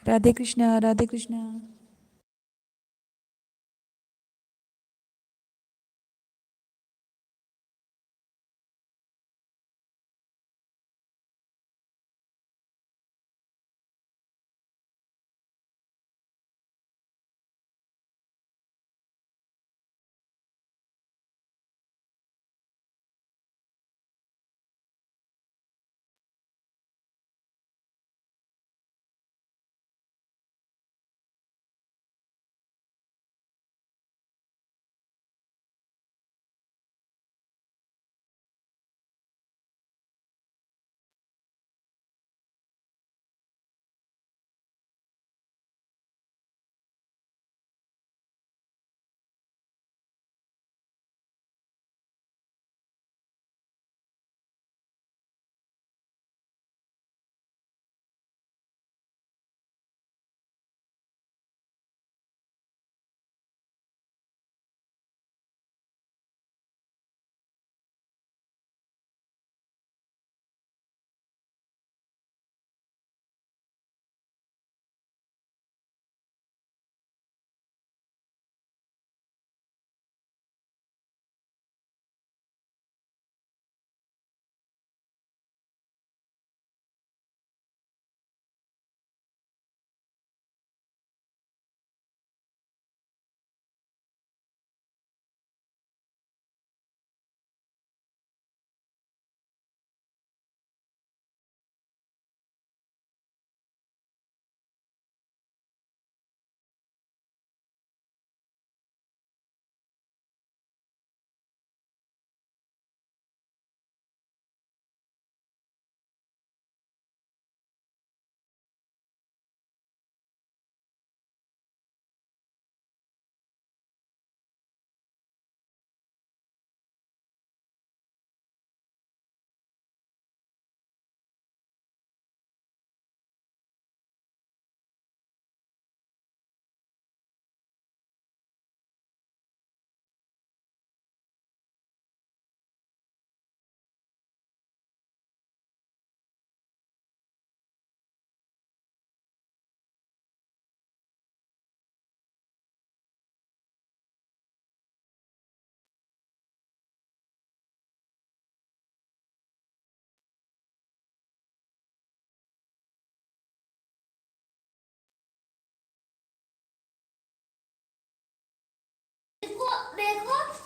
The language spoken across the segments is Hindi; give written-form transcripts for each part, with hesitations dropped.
राधे कृष्णा, राधे कृष्णा।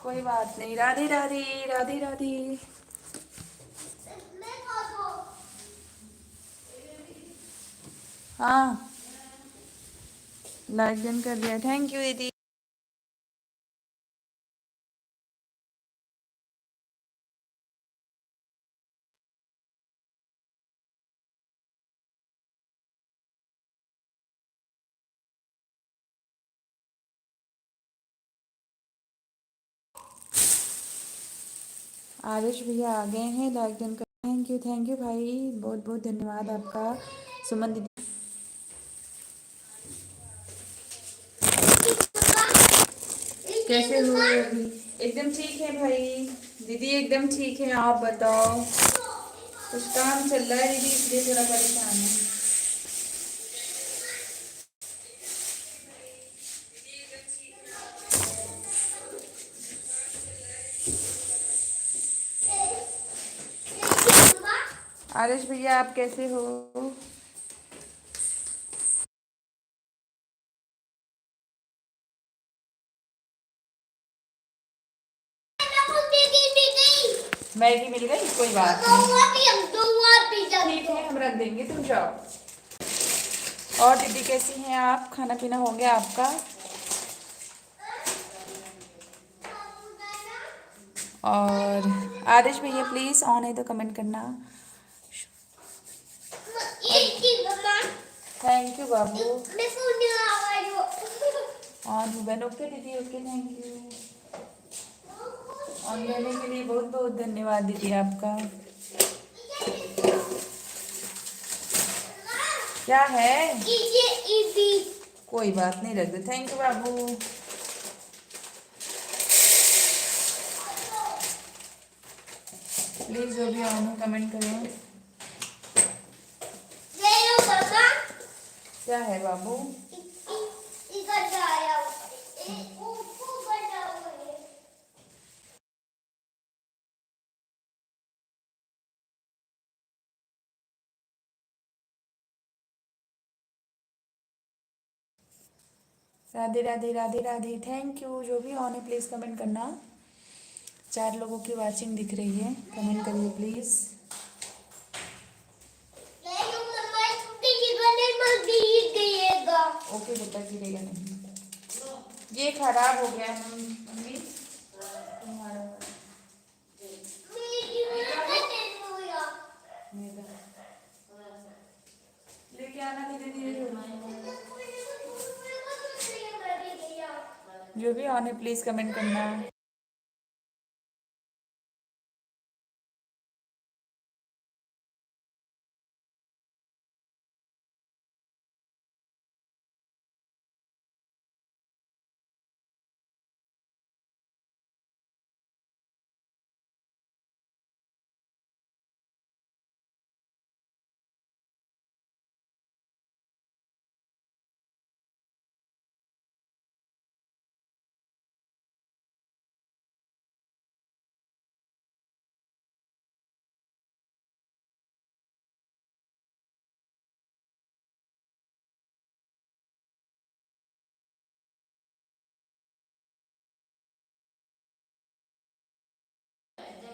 कोई बात नहीं। राधे राधे, राधे राधे। हाँ, लाइक डन कर दिया। थैंक यू दीदी। आरुष भैया आ गए हैं, लाइक डन कर। थैंक यू भाई, बहुत बहुत धन्यवाद आपका। सुमन दीदी कैसे हो अभी? एकदम ठीक है भाई। दीदी एकदम ठीक है, आप बताओ। कुछ काम चल रहा है दीदी, इसलिए थोड़ा परेशान है। आरुष भैया आप कैसे हो? मैगी मिल गई, कोई बात नहीं। ठीक है, हम रख देंगे, तुम जाओ। और दीदी कैसी हैं आप? खाना पीना हो गया आपका? और आदिश भैया प्लीज ऑन है तो कमेंट करना। Thank you Babu. ऑन हूँ बहन। ओके दीदी, ओके, थैंक यू। ऑन रहने के लिए बहुत बहुत धन्यवाद दीदी आपका। क्या है? कोई बात नहीं, रख दो। Thank you Babu. प्लीज जो भी ऑन हो कमेंट करें। क्या है बाबू? राधे राधे राधे राधे। Thank you. जो भी ऑन है प्लीज़ कमेंट करना। 4 लोगों की वाचिंग दिख रही है, कमेंट करिए प्लीज़। ओके बेटा, गिरेगा नहीं। ये खराब हो गया मम्मी तुम्हारा। लेके आना धीरे धीरे। जो भी ऑन है प्लीज कमेंट करना।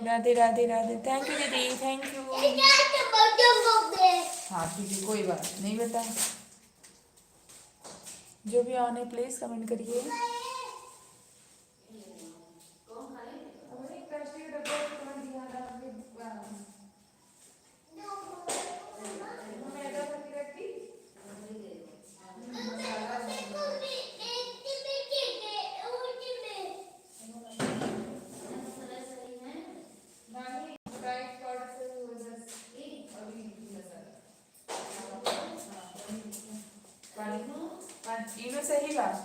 राधे राधे राधे। थैंक यू दीदी, थैंक यू। हाँ ठीक है, कोई बात नहीं बेटा। जो भी ऑन है प्लीज कमेंट करिए। सही बात।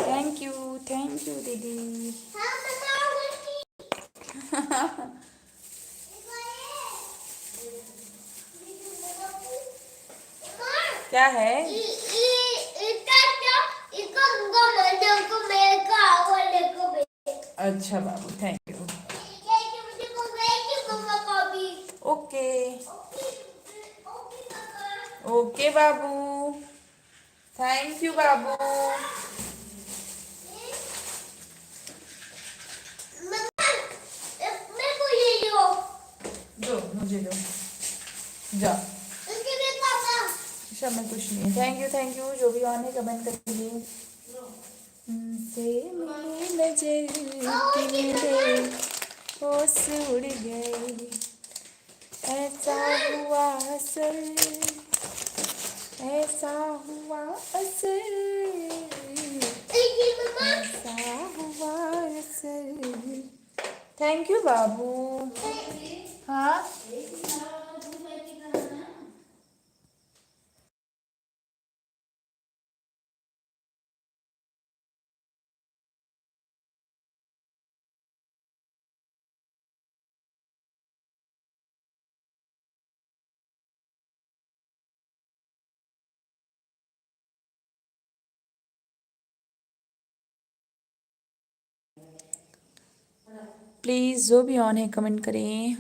थैंक यू दीदी। क्या है? अच्छा बाबू, थैंक यू। ओके ओके बाबू, थैंक यू बाबू। दो मुझे दो, जा। सब में कुछ नहीं है। Thank you. जो भी ऑन है कमेंट करिए। से मिली नजर की मेरे होश उड़ गए, ऐसा हुआ असर, ऐसा हुआ असर, ऐसा हुआ असर। थैंक यू बाबू। हाँ प्लीज़ जो भी ऑन है कमेंट करें।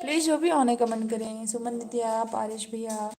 प्लीज़ जो भी ऑन है कमेंट करें। सुमन दीदी आप, आरिश भैया।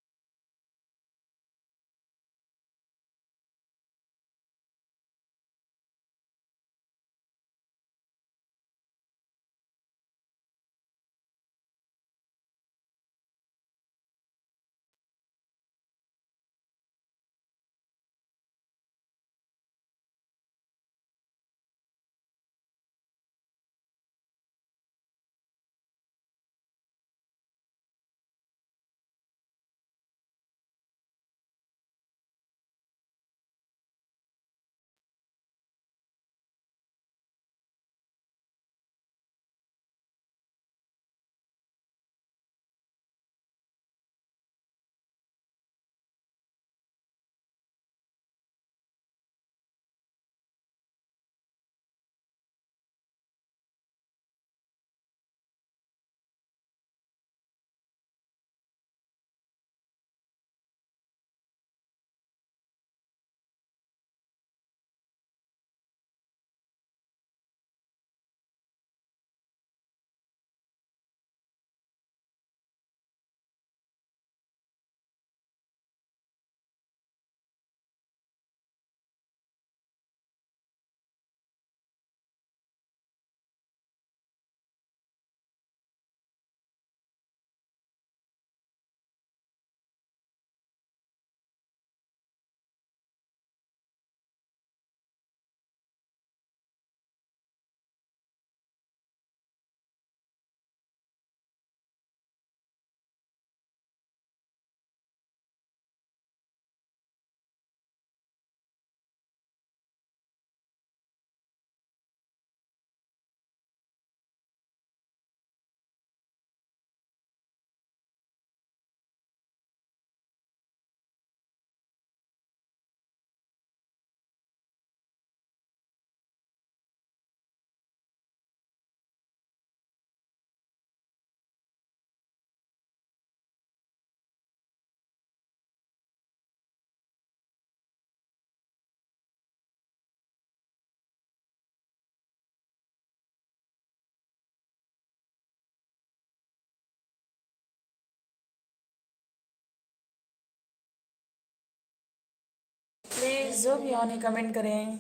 प्लीज जो भी ऑन है कमेंट करें।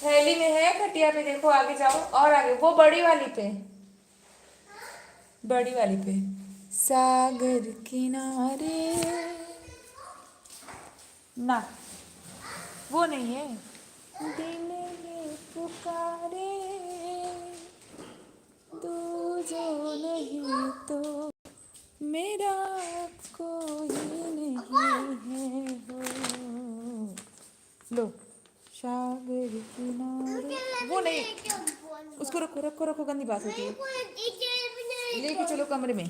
थैली में है, खटिया पे देखो, आगे जाओ और आगे, वो बड़ी वाली पे, बड़ी वाली पे। सागर किनारे ना, वो नहीं है। दिल ये पुकारे, तू जो नहीं तो मेरा कोई नहीं है हो। लो, सागर किनारे, वो नहीं, उसको रखो रखो रखो, गंदी बात होती है। लेके चलो कमरे में।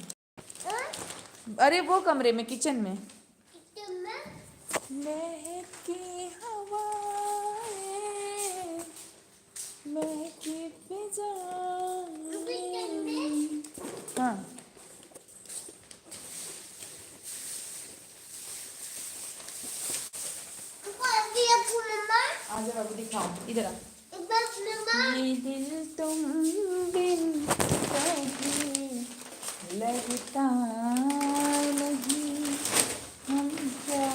अरे वो कमरे में, किचन में। महकी हवाएं, महकी फिजाएं। हाँ, आजा बाबू दिखाओ, इधर आ। ये दिल तुम बिन कहीं लगता नहीं, हम क्या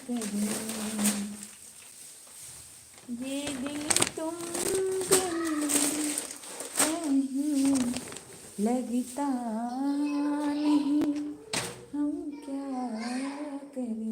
करें। ये दिल तुम बिन कहीं लगता नहीं, हम क्या करें।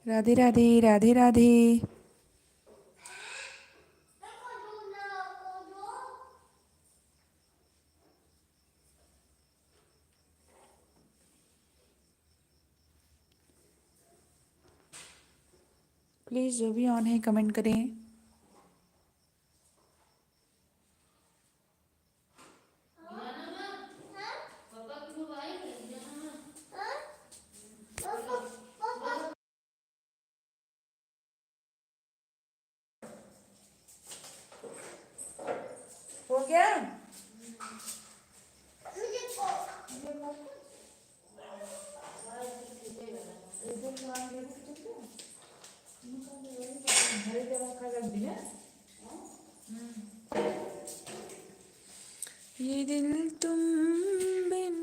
राधे राधे, राधे राधे। प्लीज़ जो भी ऑन है कमेंट करें। हो गया? ये दिल तुम बिन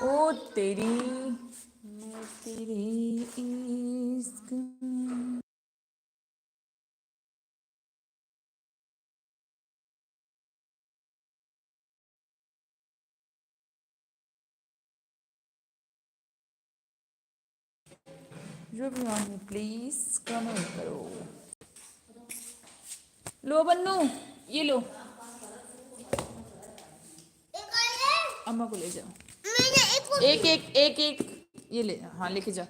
ओ तेरी, मैं तेरे इश्क में। जो भी ऑन है प्लीज कमेंट करो। लो बन्नू, ये लो, अम्मा को ले जाओ। एक एक एक एक ये ले, हाँ लेके जाओ।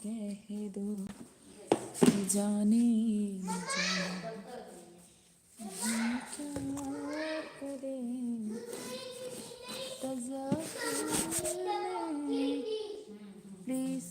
कह दो जाने जाने, हम क्या करें तज़ाहुर में, प्लीज।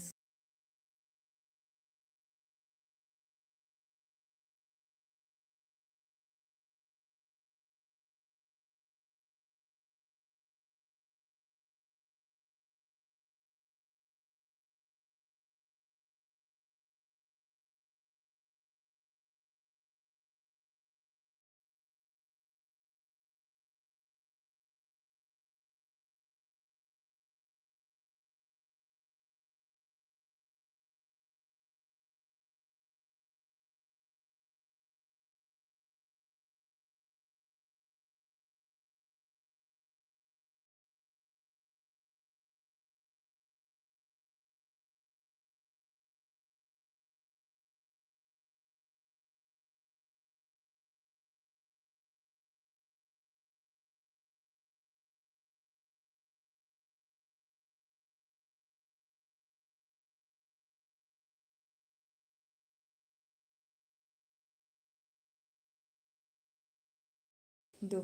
दो।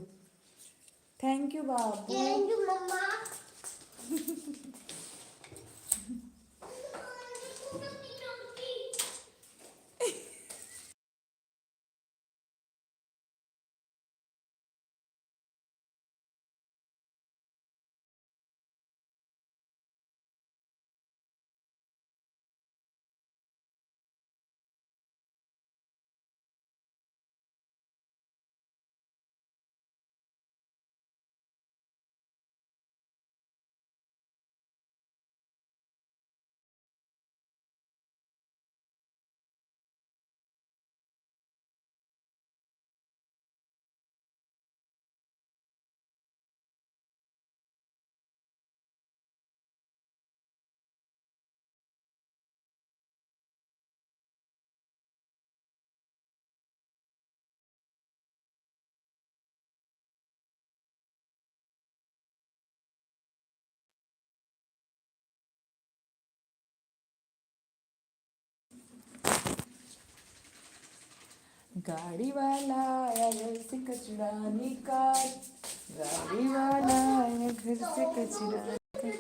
थैंक यू बाबू। थैंक यू मम्मा। गाड़ी वाला आया घर से कचरा निकाल, गाड़ी वाला आया घर से कचरा निकाल।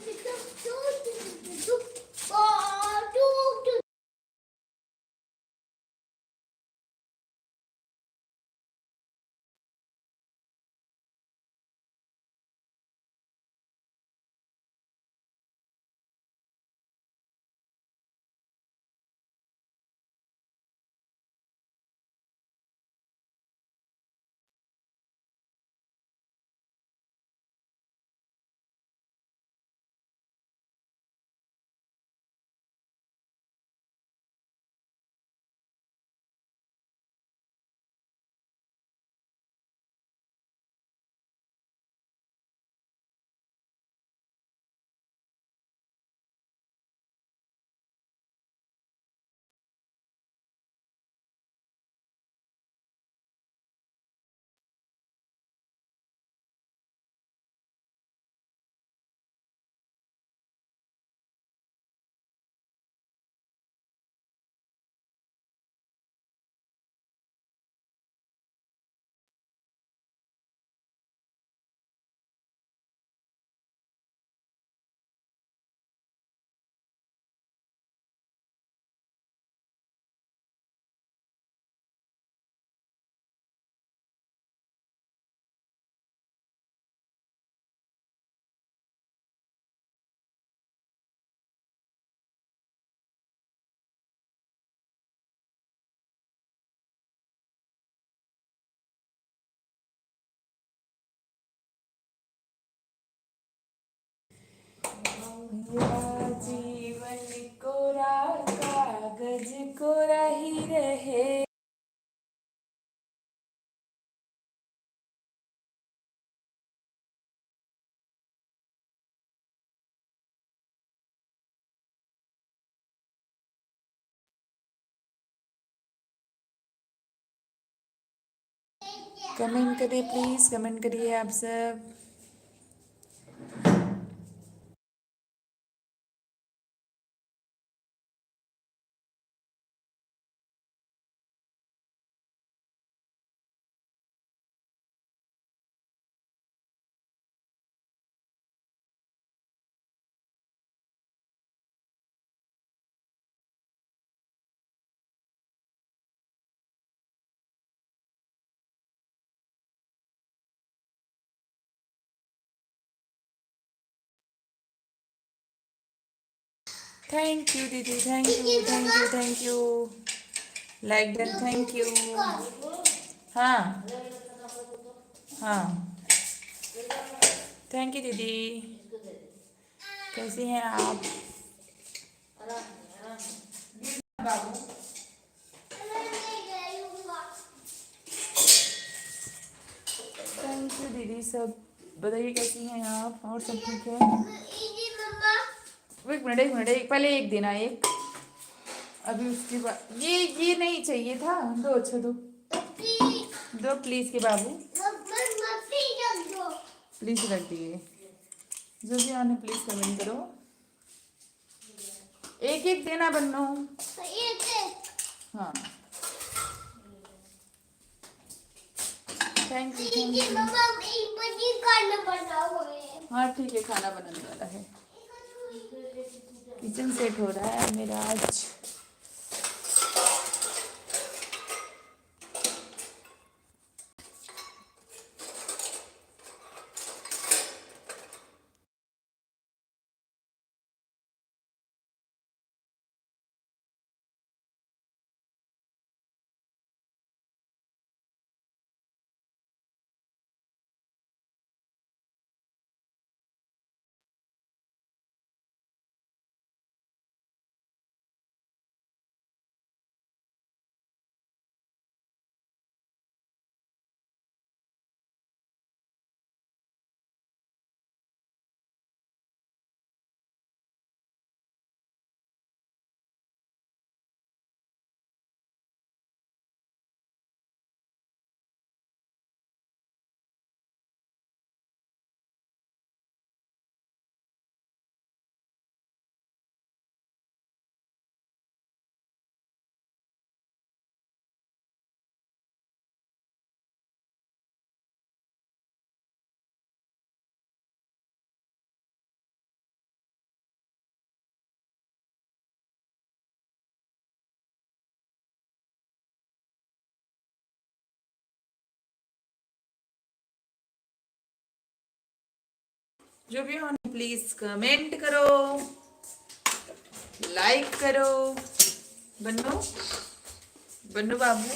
मेरा जीवन कोरा कागज कोरा ही रहे। कमेंट करिए प्लीज, कमेंट करिए आप सब। थैंक यू दीदी, thank you thank you thank you. Like done, thank you. हाँ हाँ, थैंक यू दीदी। कैसी हैं आप? बाबू थैंक यू दीदी। सब बताइए कैसी हैं आप? और सब ठीक है? एक मिनट पहले एक देना, एक अभी उसके बाद ये नहीं चाहिए था। दो, अच्छा दो दो प्लीज के बाबू, प्लीज रख दिए। जो भी आने प्लीज कमेंट करो। एक एक देना बन्नो। हाँ थैंक यू थैंक यू। हाँ ठीक है, खाना बनाने वाला है। किचन सेट हो रहा है मेरा आज। जो भी हो प्लीज कमेंट करो, लाइक करो। बन्नू बन्नू बाबू,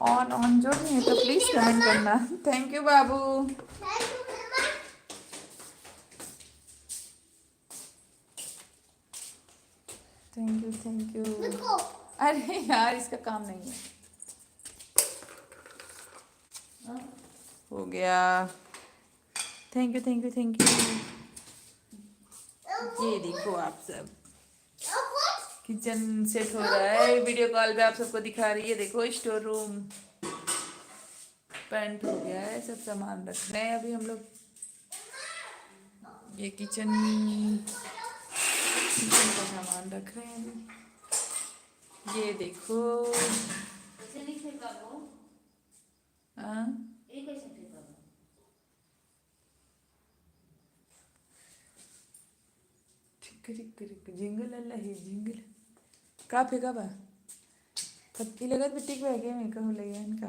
ऑन जो नहीं है तो प्लीज कमेंट करना। थैंक यू बाबू। Thank you thank you. अरे यार इसका काम नहीं है। हो गया। Thank you thank you thank you. ये देखो आप सब, किचन सेट हो रहा है। वीडियो कॉल पे आप सबको दिखा रही है। देखो स्टोर रूम पेंट हो गया है, सब सामान रख रहे हैं अभी हम लोग। ये किचन किचन का सामान रख रहे हैं अभी। ये देखो। हाँ जिंगल अल्लाह ही जिंगल का फेंका बा कत्ती लगत बिट्टी के बैगे में कहूँ लगे इनका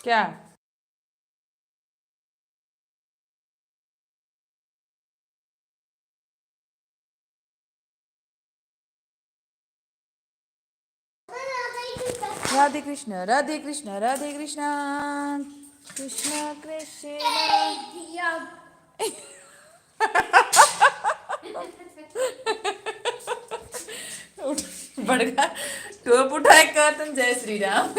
क्या। राधे कृष्ण राधे कृष्ण राधे कृष्ण कृष्ण कृष्ण। बड़का टोप उठाए कर तुम जय श्री राम।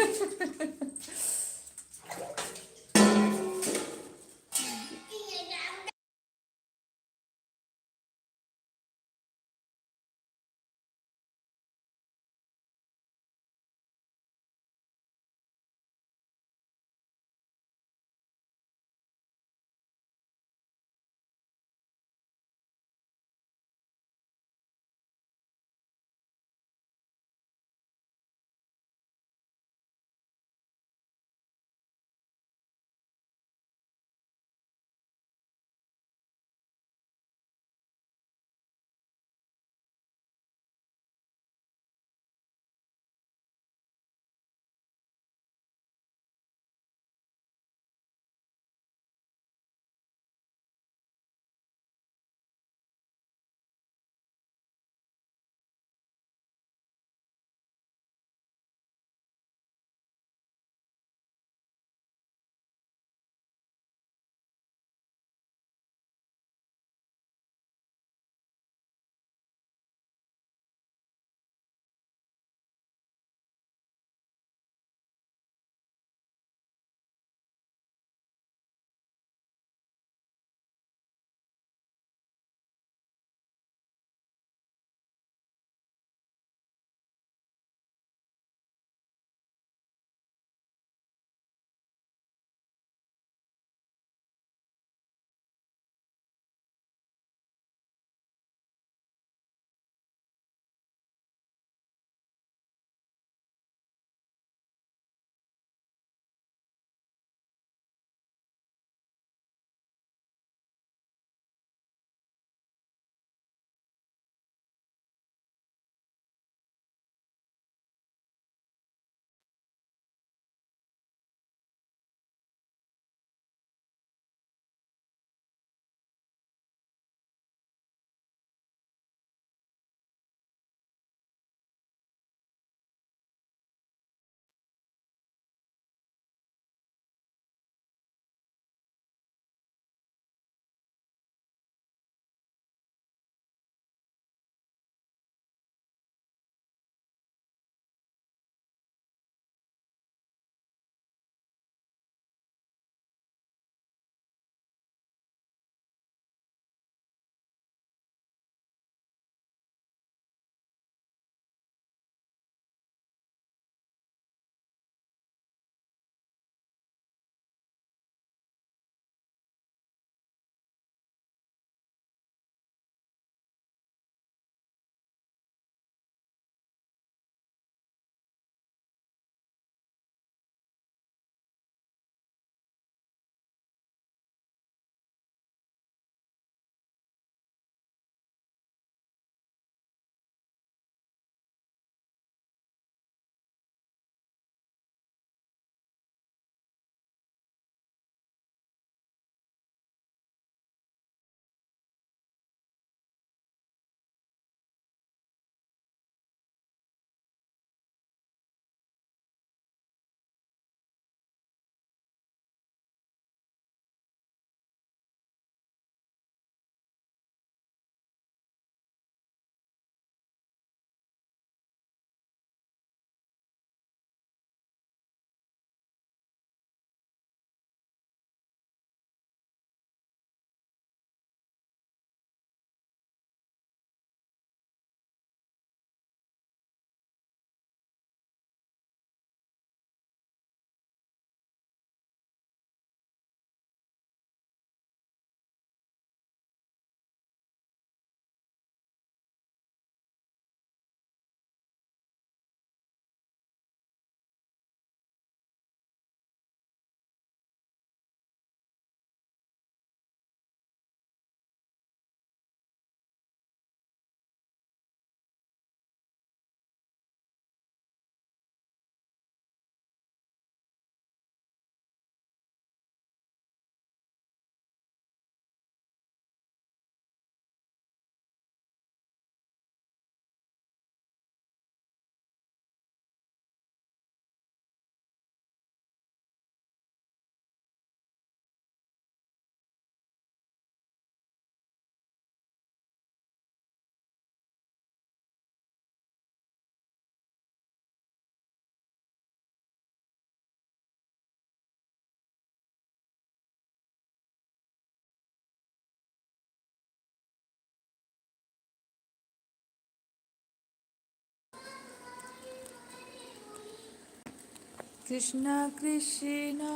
कृष्णा कृष्णा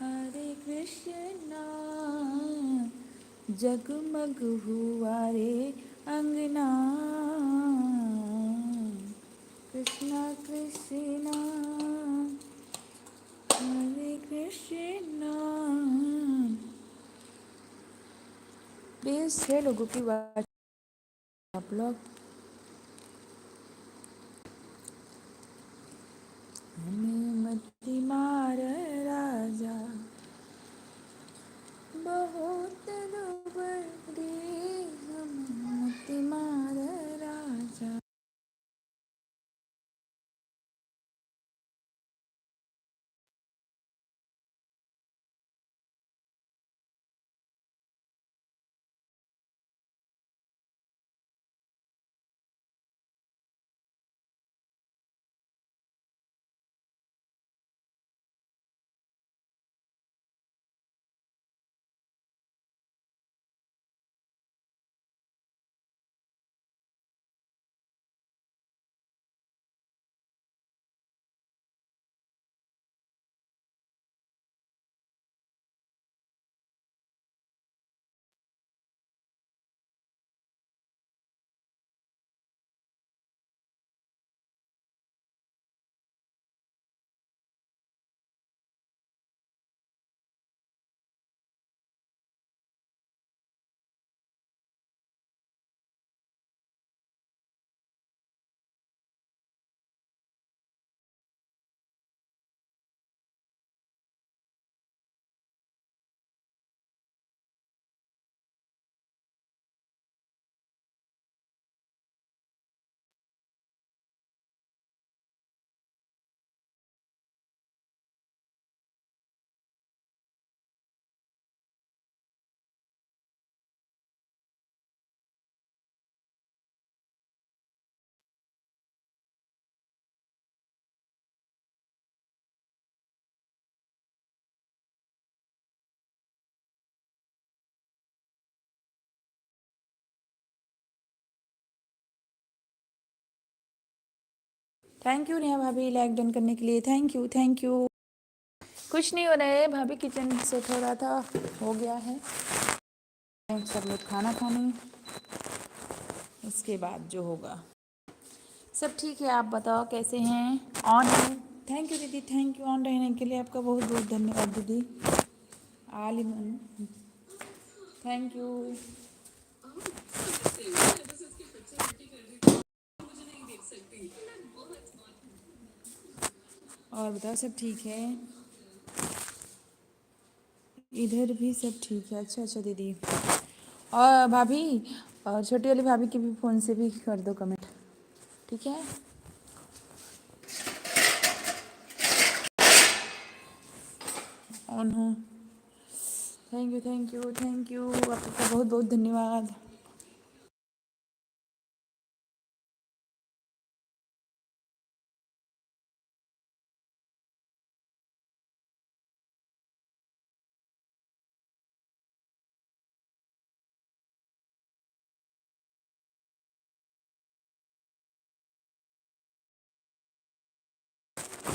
हरे कृष्णा जगमग हुआ रे अंगना कृष्णा कृष्णा हरे कृष्णा। प्लीज 6 लोगों की बात आप लोग। हमें मत मार राजा बहुत दुबड़ी हमें मत मार राजा। थैंक यू नेहा भाभी लाइक डन करने के लिए। Thank you thank you. कुछ नहीं हो रहा है भाभी, किचन से थोड़ा था हो गया है। सब लोग खाना खाने, उसके बाद जो होगा। सब ठीक है, आप बताओ कैसे हैं? ऑन है। थैंक यू दीदी, थैंक यू ऑन रहने के लिए आपका बहुत बहुत धन्यवाद दीदी। आलिमन थैंक यू। और बताओ सब ठीक है? इधर भी सब ठीक है। अच्छा अच्छा दीदी। और भाभी, और छोटी वाली भाभी के भी फ़ोन से भी कर दो कमेंट, ठीक है? ऑन हो। Thank you thank you thank you, आपका बहुत बहुत धन्यवाद।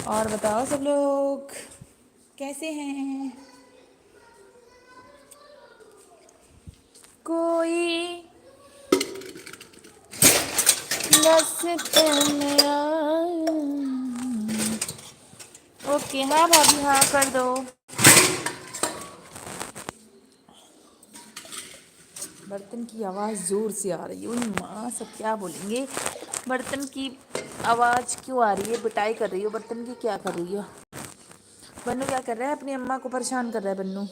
और बताओ सब लोग कैसे हैं? कोई रास्ते में आया। ओके हाँ भाभी, हाँ कर दो। बर्तन की आवाज़ ज़ोर से आ रही है। ओए माँ, सब क्या बोलेंगे? बर्तन की आवाज़ क्यों आ रही है? पिटाई कर रही हो बर्तन की? क्या कर रही हो? बन्नू क्या कर रहा है? अपनी अम्मा को परेशान कर रहा है बन्नू।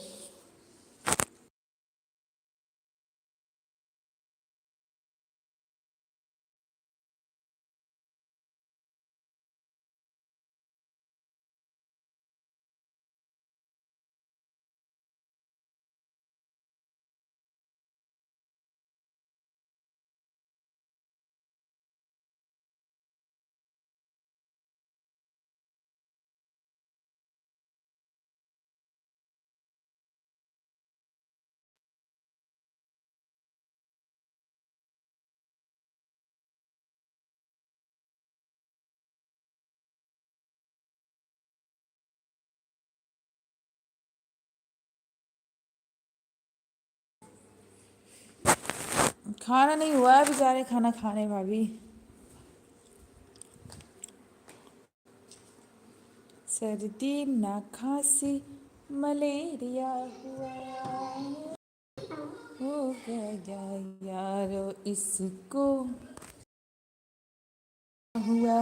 खाना नहीं हुआ है, बेचारे खाना खाने भाभी। सर्दी ना खांसी मलेरिया हुआ, हो गया यारो इसको हुआ।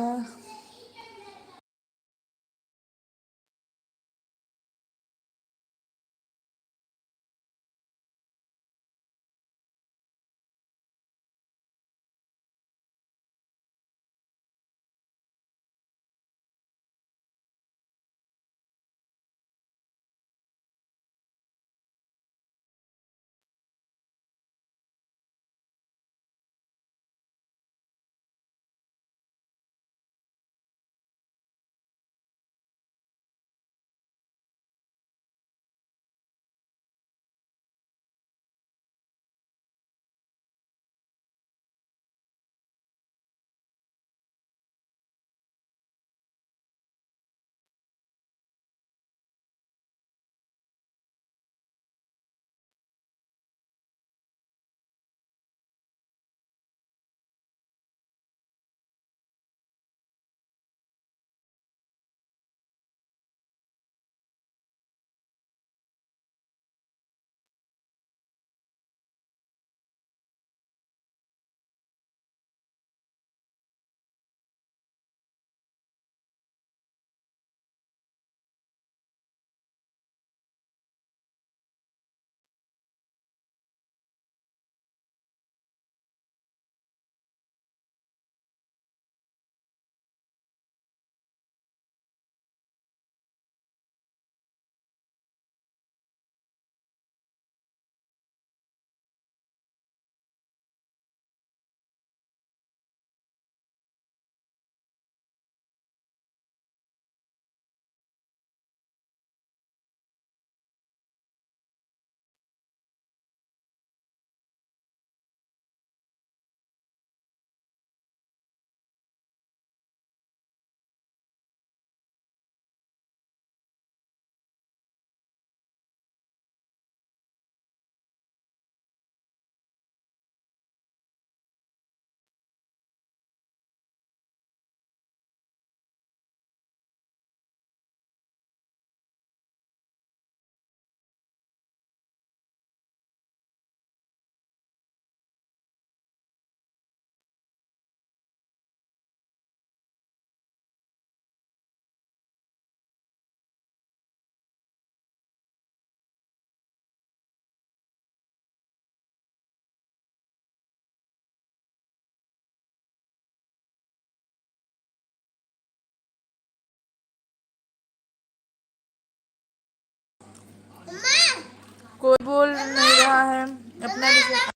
कोई बोल नहीं रहा है अपना विषय।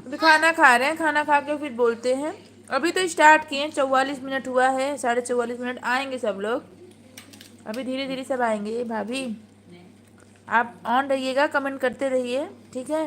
अभी खाना खा रहे हैं, खाना खा के फिर बोलते हैं। अभी तो स्टार्ट किए, 44 मिनट हुआ है, 44.5 मिनट आएंगे सब लोग। अभी धीरे धीरे सब आएंगे। भाभी आप ऑन रहिएगा, कमेंट करते रहिए, ठीक है।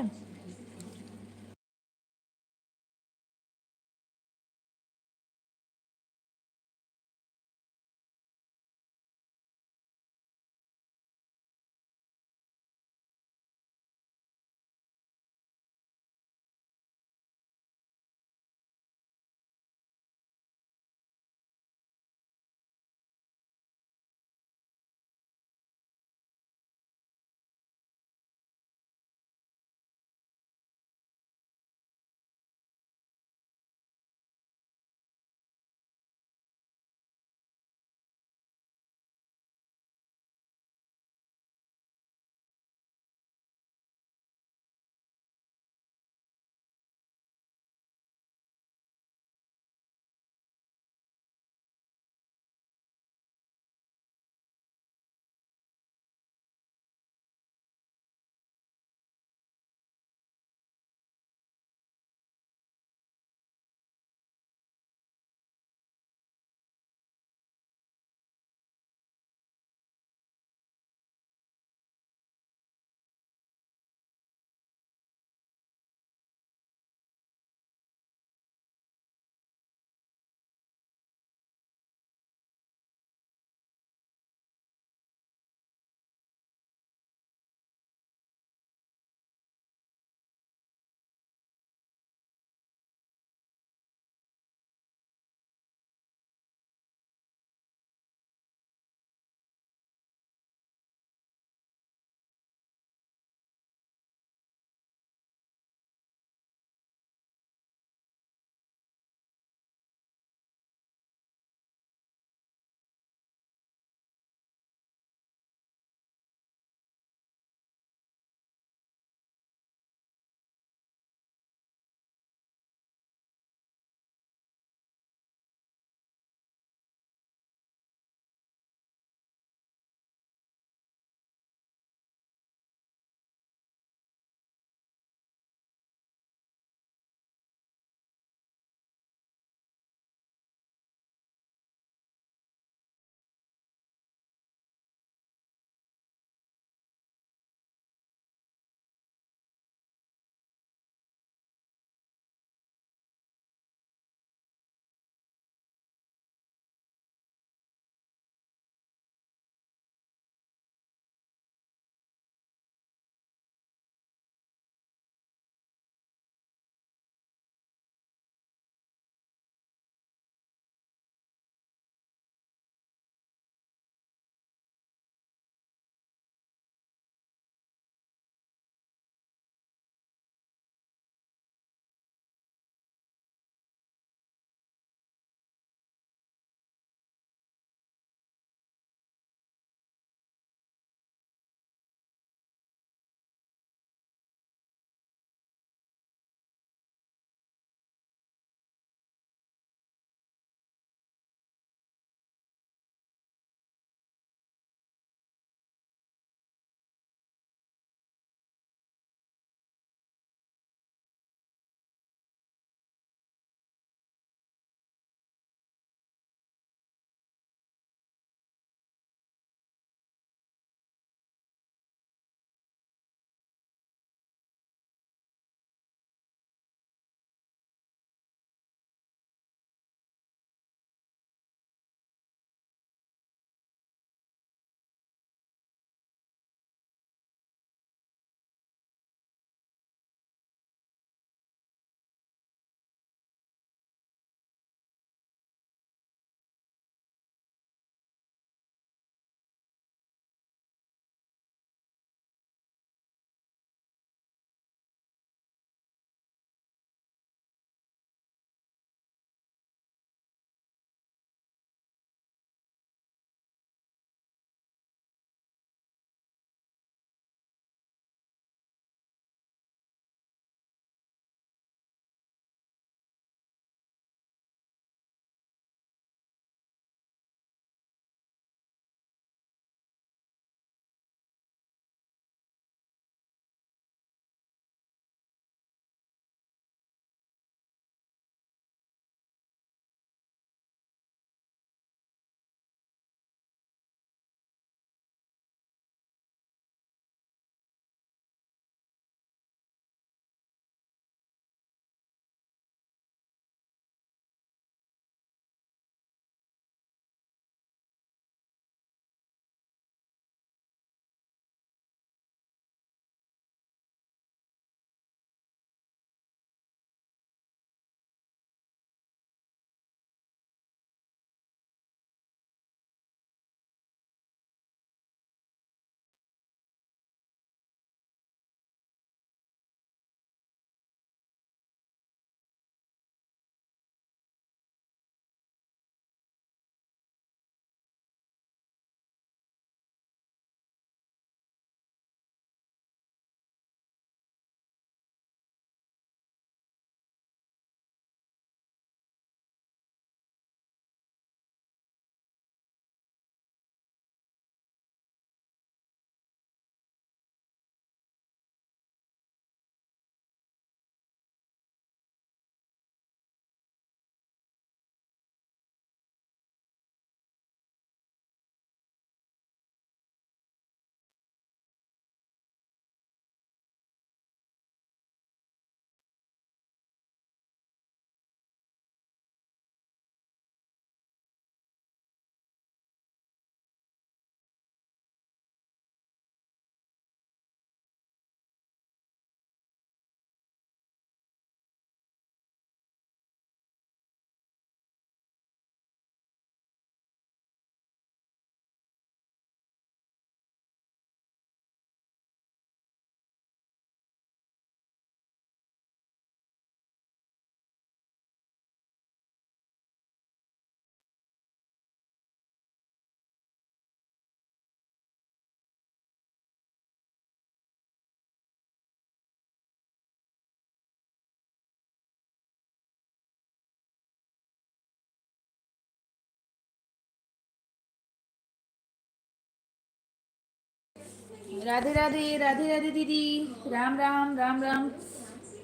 राधे राधे राधे राधे दीदी। राम राम राम राम।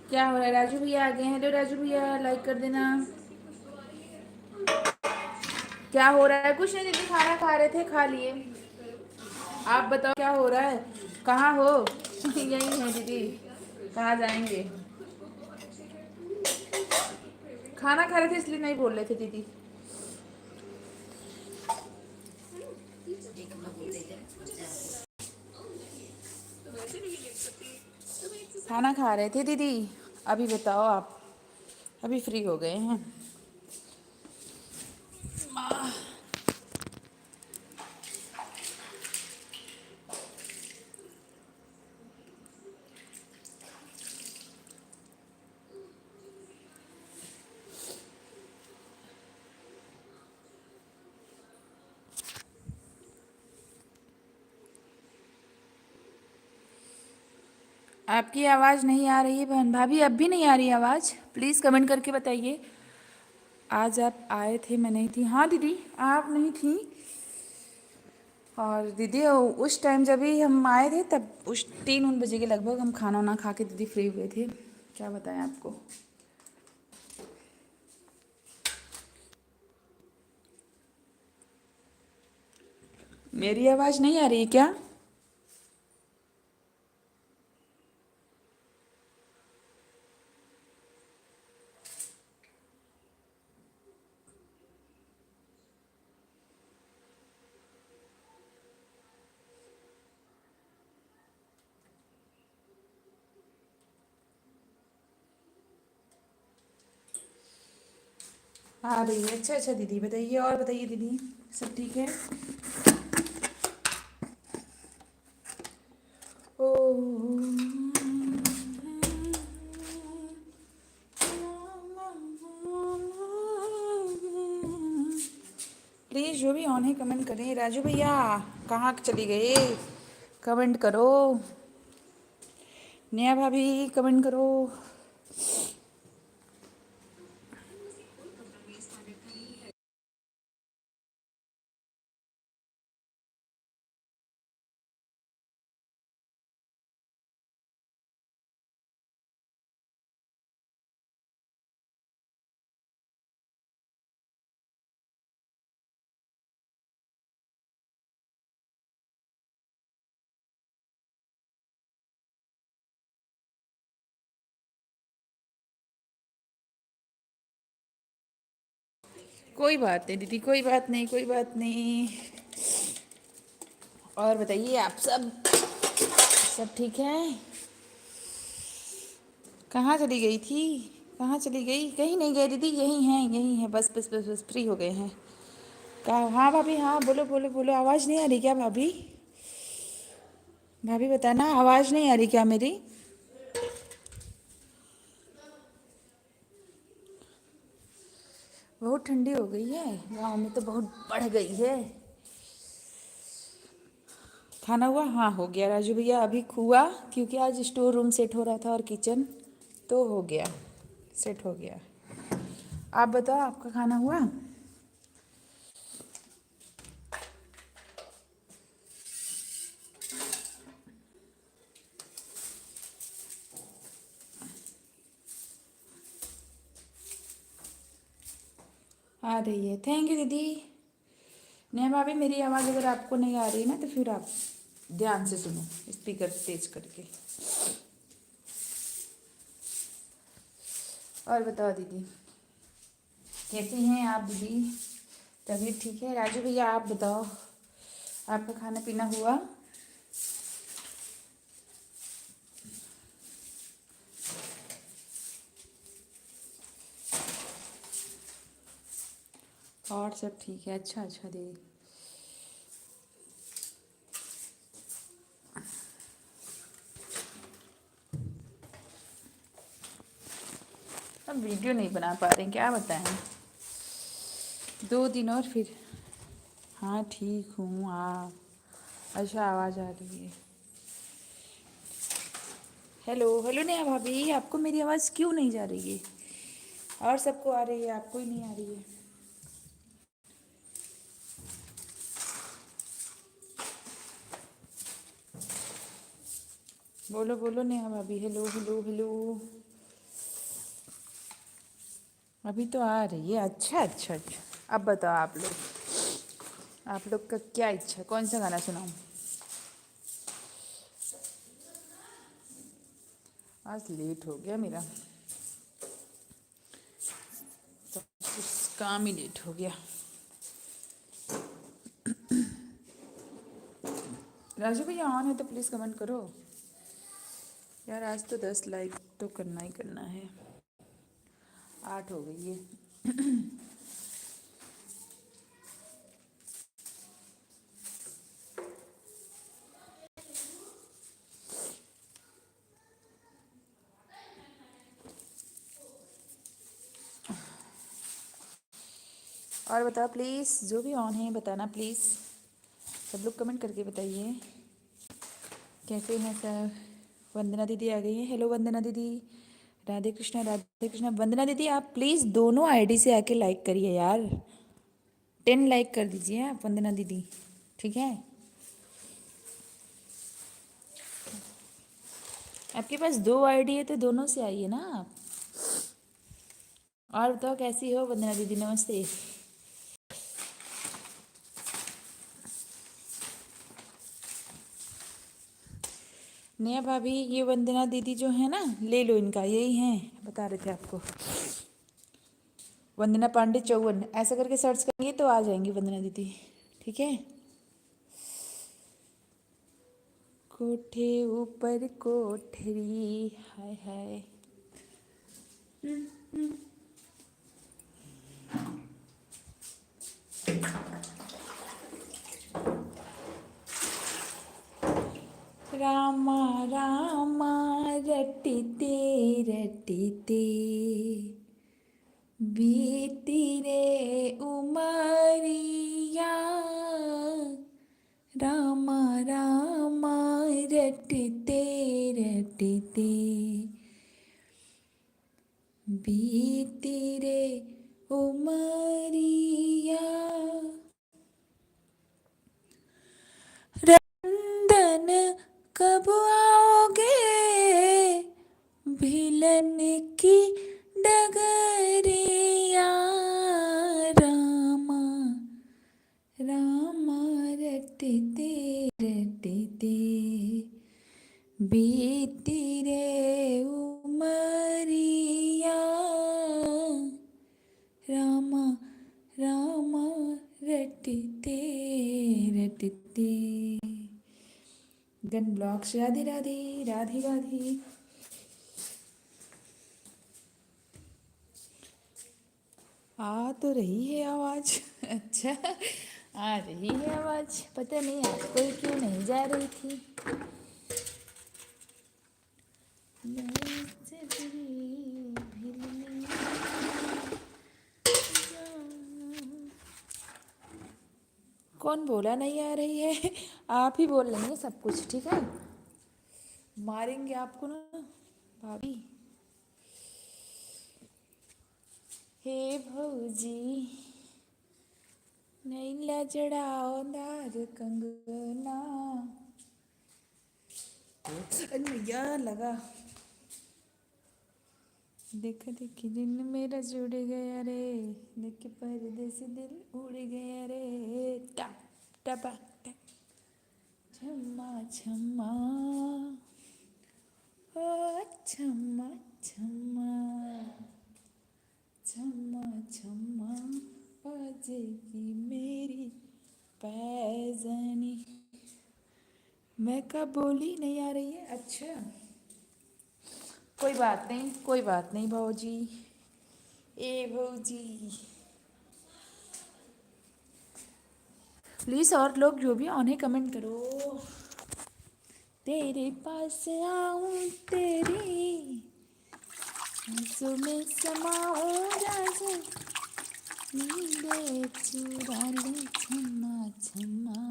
क्या हो रहा है? राजू भैया आ गए। हेलो राजू भैया, लाइक कर देना। क्या हो रहा है? कुछ नहीं दीदी, खाना खा रहे थे, खा लिए। आप बताओ क्या हो रहा है? कहाँ हो? यही है दीदी, कहाँ जाएंगे? खाना खा रहे थे इसलिए नहीं बोल रहे थे दीदी। खाना खा रहे थे दीदी। अभी बताओ आप, अभी फ्री हो गए हैं। आपकी आवाज़ नहीं आ रही है बहन भाभी, अब भी नहीं आ रही आवाज़? प्लीज़ कमेंट करके बताइए। आज आप आए थे, मैं नहीं थी। हाँ दीदी, आप नहीं थी। और दीदी उस टाइम जब भी हम आए थे तब उस 3-1 बजे के लगभग हम खाना वाना खा के दीदी फ्री हुए थे। क्या बताएं आपको। मेरी आवाज़ नहीं आ रही है क्या? आ रही है। अच्छा अच्छा दीदी, बताइए और बताइए दीदी, सब ठीक है? ओ प्लीज़ जो भी ऑन है कमेंट करें। राजू भैया कहाँ चली गए? कमेंट करो। नेहा भाभी कमेंट करो। कोई बात नहीं दीदी, कोई बात नहीं, कोई बात नहीं। और बताइए आप सब, सब ठीक है? कहाँ चली गई थी? कहाँ चली गई? कहीं नहीं गई दीदी, यहीं हैं, यहीं है। बस बस बस बस फ्री हो गए हैं। कहा? हाँ भाभी, हाँ बोलो बोलो बोलो। आवाज़ नहीं आ रही क्या भाभी? भाभी बताना, आवाज़ नहीं आ रही क्या मेरी? बहुत ठंडी हो गई है गाँव में, तो बहुत बढ़ गई है। खाना हुआ? हाँ हो गया राजू भैया, अभी हुआ। क्योंकि आज स्टोर रूम सेट हो रहा था और किचन, तो हो गया, सेट हो गया। आप बताओ, आपका खाना हुआ? आ रही है, थैंक यू दीदी। नेहा भाभी, मेरी आवाज़ अगर आपको नहीं आ रही है ना, तो फिर आप ध्यान से सुनो, स्पीकर तेज करके। और बताओ दीदी, कैसी हैं आप दीदी? तबीयत ठीक है? राजू भैया आप बताओ, आपका खाना पीना हुआ? और सब ठीक है? अच्छा अच्छा दीदी। अब वीडियो नहीं बना पा रहे हैं, क्या बताएं। 2 दिन और फिर। हाँ ठीक हूँ। हाँ अच्छा, आवाज़ आ रही है। हेलो हेलो नेहा भाभी, आपको मेरी आवाज़ क्यों नहीं जा रही है? और सबको आ रही है, आपको ही नहीं आ रही है। बोलो बोलो नेहा भाभी, हेलो हेलो हेलो। अभी तो आ रही है। अच्छा अच्छा अच्छा। अब बताओ आप लोग का क्या इच्छा, कौन सा गाना सुनाऊं? आज लेट हो गया मेरा, सब कुछ काम ही लेट हो गया। राजू भैया ऑन है तो प्लीज़ कमेंट करो यार। आज तो 10 लाइक तो करना ही करना है। 8 हो गई है। और बताओ प्लीज़, जो भी ऑन है बताना प्लीज़। सब लोग कमेंट करके बताइए कैसे हैं सब। वंदना दीदी आ गई हैं। हेलो वंदना दीदी। राधे कृष्णा राधे कृष्णा। वंदना दीदी आप प्लीज़ दोनों आईडी से आके लाइक करिए यार। 10 लाइक कर दीजिए आप वंदना दीदी, ठीक है? आपके पास 2 आईडी है तो दोनों से आइए ना आप। और बताओ कैसी हो वंदना दीदी, नमस्ते। नेहा भाभी ये वंदना दीदी जो है ना, ले लो इनका, यही हैं बता रहे थे आपको। वंदना पांडे 54 ऐसा करके सर्च करेंगे तो आ जाएंगी वंदना दीदी, ठीक है? कोठे ऊपर कोठरी, हाय हाय। रामा रामा रटते रटते बीती रे उमरिया। रामा रामा रटते रटते बीती रे उमरिया। रंदन कब आओगे भिलन की डगरिया। रामा रामा रटते रटते बीती रे उमरिया। रामा रामा रटते रटते। Gun blocks. राधे राधे राधे राधे। आ तो रही है आवाज़। अच्छा, आ रही है आवाज़, पता नहीं आपको ही क्यों नहीं जा रही थी। कौन बोला नहीं आ रही है? आप ही बोल रही हैं सब कुछ, ठीक है? मारेंगे आपको ना भाभी। हे भौजी नैला जड़ाओ दार कंगना। नैया लगा। देखा देखी दिन मेरा जुड़ गया रे, देख परदेसी दिल उड़ गया रे। टप टपा टप। छम्मा छम्मा ओ छम्मा छम्मा छम्मा छम्मा बाजेगी मेरी पैजनी। मैं कब बोली नहीं आ रही है? अच्छा कोई बात नहीं, कोई बात नहीं भाजी। ए भाजी प्लीज़ और लोग जो भी आने कमेंट करो। तेरे पास आऊं तेरी आंसू में समाऊं राजा, नींदे चुरा ले छम्मा छम्मा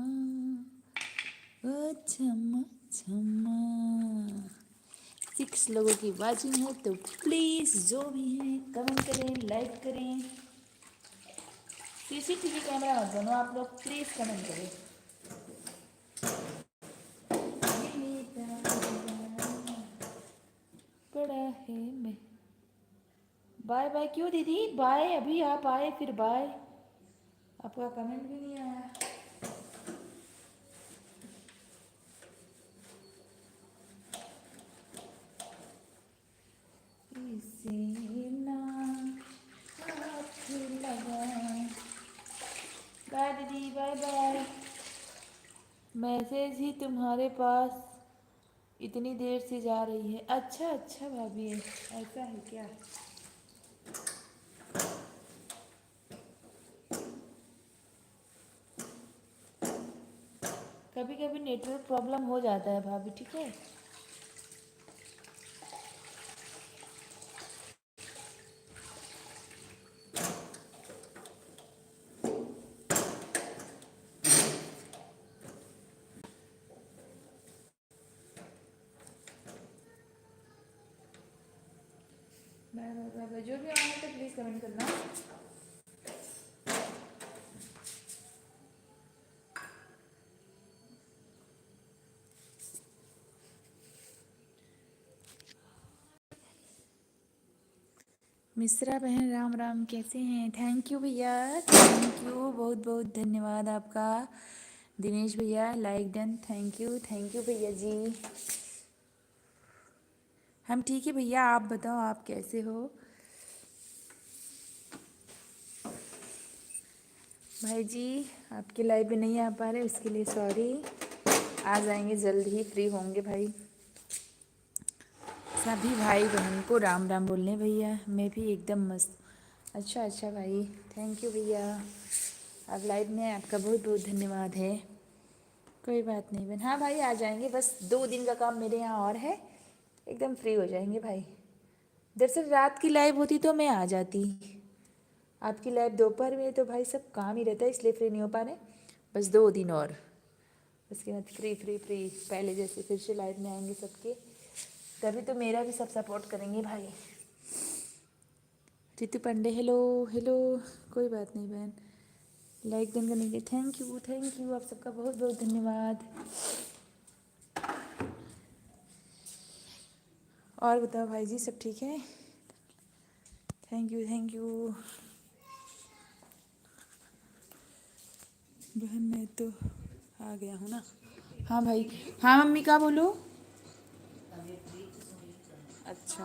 ओ छम्मा छम्मा। 6 लोगों की वाचिंग है तो प्लीज़ जो भी हैं कमेंट करें, लाइक करें। सीसीटीवी कैमरा मत बनो आप लोग, प्लीज़ कमेंट करें। पड़ा है मैं। बाय बाय क्यों दीदी? बाय, अभी आप आए फिर बाय। आपका कमेंट भी नहीं आया। इसे ना हाथ लगा। बाय दीदी, बाय बाय। मैसेज ही तुम्हारे पास इतनी देर से जा रही है। अच्छा अच्छा भाभी, ऐसा है क्या? कभी कभी नेटवर्क प्रॉब्लम हो जाता है भाभी, ठीक है। Bye bye bye bye. जो भी आना है तो प्लीज़ कमेंट करना। मिश्रा बहन राम राम, कैसे हैं? थैंक यू भैया, थैंक यू, बहुत बहुत धन्यवाद आपका। दिनेश भैया लाइक डन, थैंक यू भैया जी। हम ठीक है भैया, आप बताओ आप कैसे हो? भाई जी आपके लाइव में नहीं आ पा रहे, उसके लिए सॉरी। आ जाएंगे जल्द ही, फ्री होंगे भाई। सभी भाई बहन को राम राम बोलने भैया, मैं भी एकदम मस्त। अच्छा अच्छा भाई, थैंक यू भैया। आप लाइव में, आपका बहुत बहुत धन्यवाद है। कोई बात नहीं बहन, हाँ भाई आ जाएंगे, बस 2 दिन का काम मेरे यहाँ और है, एकदम फ्री हो जाएंगे भाई। दरअसल रात की लाइव होती तो मैं आ जाती, आपकी लाइव दोपहर में है तो भाई सब काम ही रहता है, इसलिए फ्री नहीं हो पा रहे। बस 2 दिन और, उसके बाद फ्री फ्री फ्री पहले जैसे फिर से लाइव में आएंगे सबके। तभी तो मेरा भी सब सपोर्ट करेंगे भाई। Ritu Pandey hello hello. कोई बात नहीं बहन, लाइक डन करने के लिए थैंक यू, आप सबका बहुत बहुत धन्यवाद। और बताओ भाई जी, सब ठीक है? थैंक यू बहन, मैं तो आ गया हूँ ना। हाँ भाई, हाँ मम्मी का बोलो। अच्छा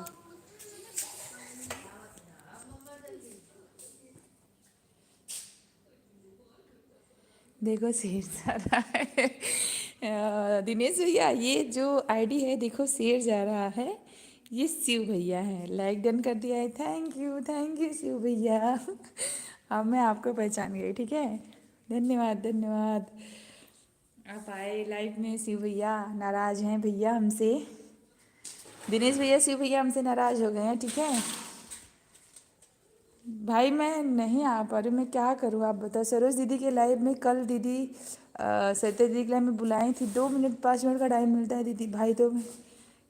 देखो शेर जा रहा है। दिनेश भैया ये जो आईडी है देखो, शेर जा रहा है, ये शिव भैया है, लाइक डन कर दिया है। थैंक यू शिव भैया। अब मैं आपको पहचान गई, ठीक है। धन्यवाद धन्यवाद। आप आए लाइव में। शिव भैया नाराज़ हैं भैया हमसे, दिनेश भैया शिव भैया हमसे नाराज़ हो गए हैं, ठीक है भाई। मैं नहीं आ पा रही, मैं क्या करूँ आप बताओ। सरोज दीदी के लाइव में कल दीदी सत्य दीदी के लाइव में बुलाई थी, 2 मिनट 5 मिनट का टाइम मिलता है दीदी भाई, तो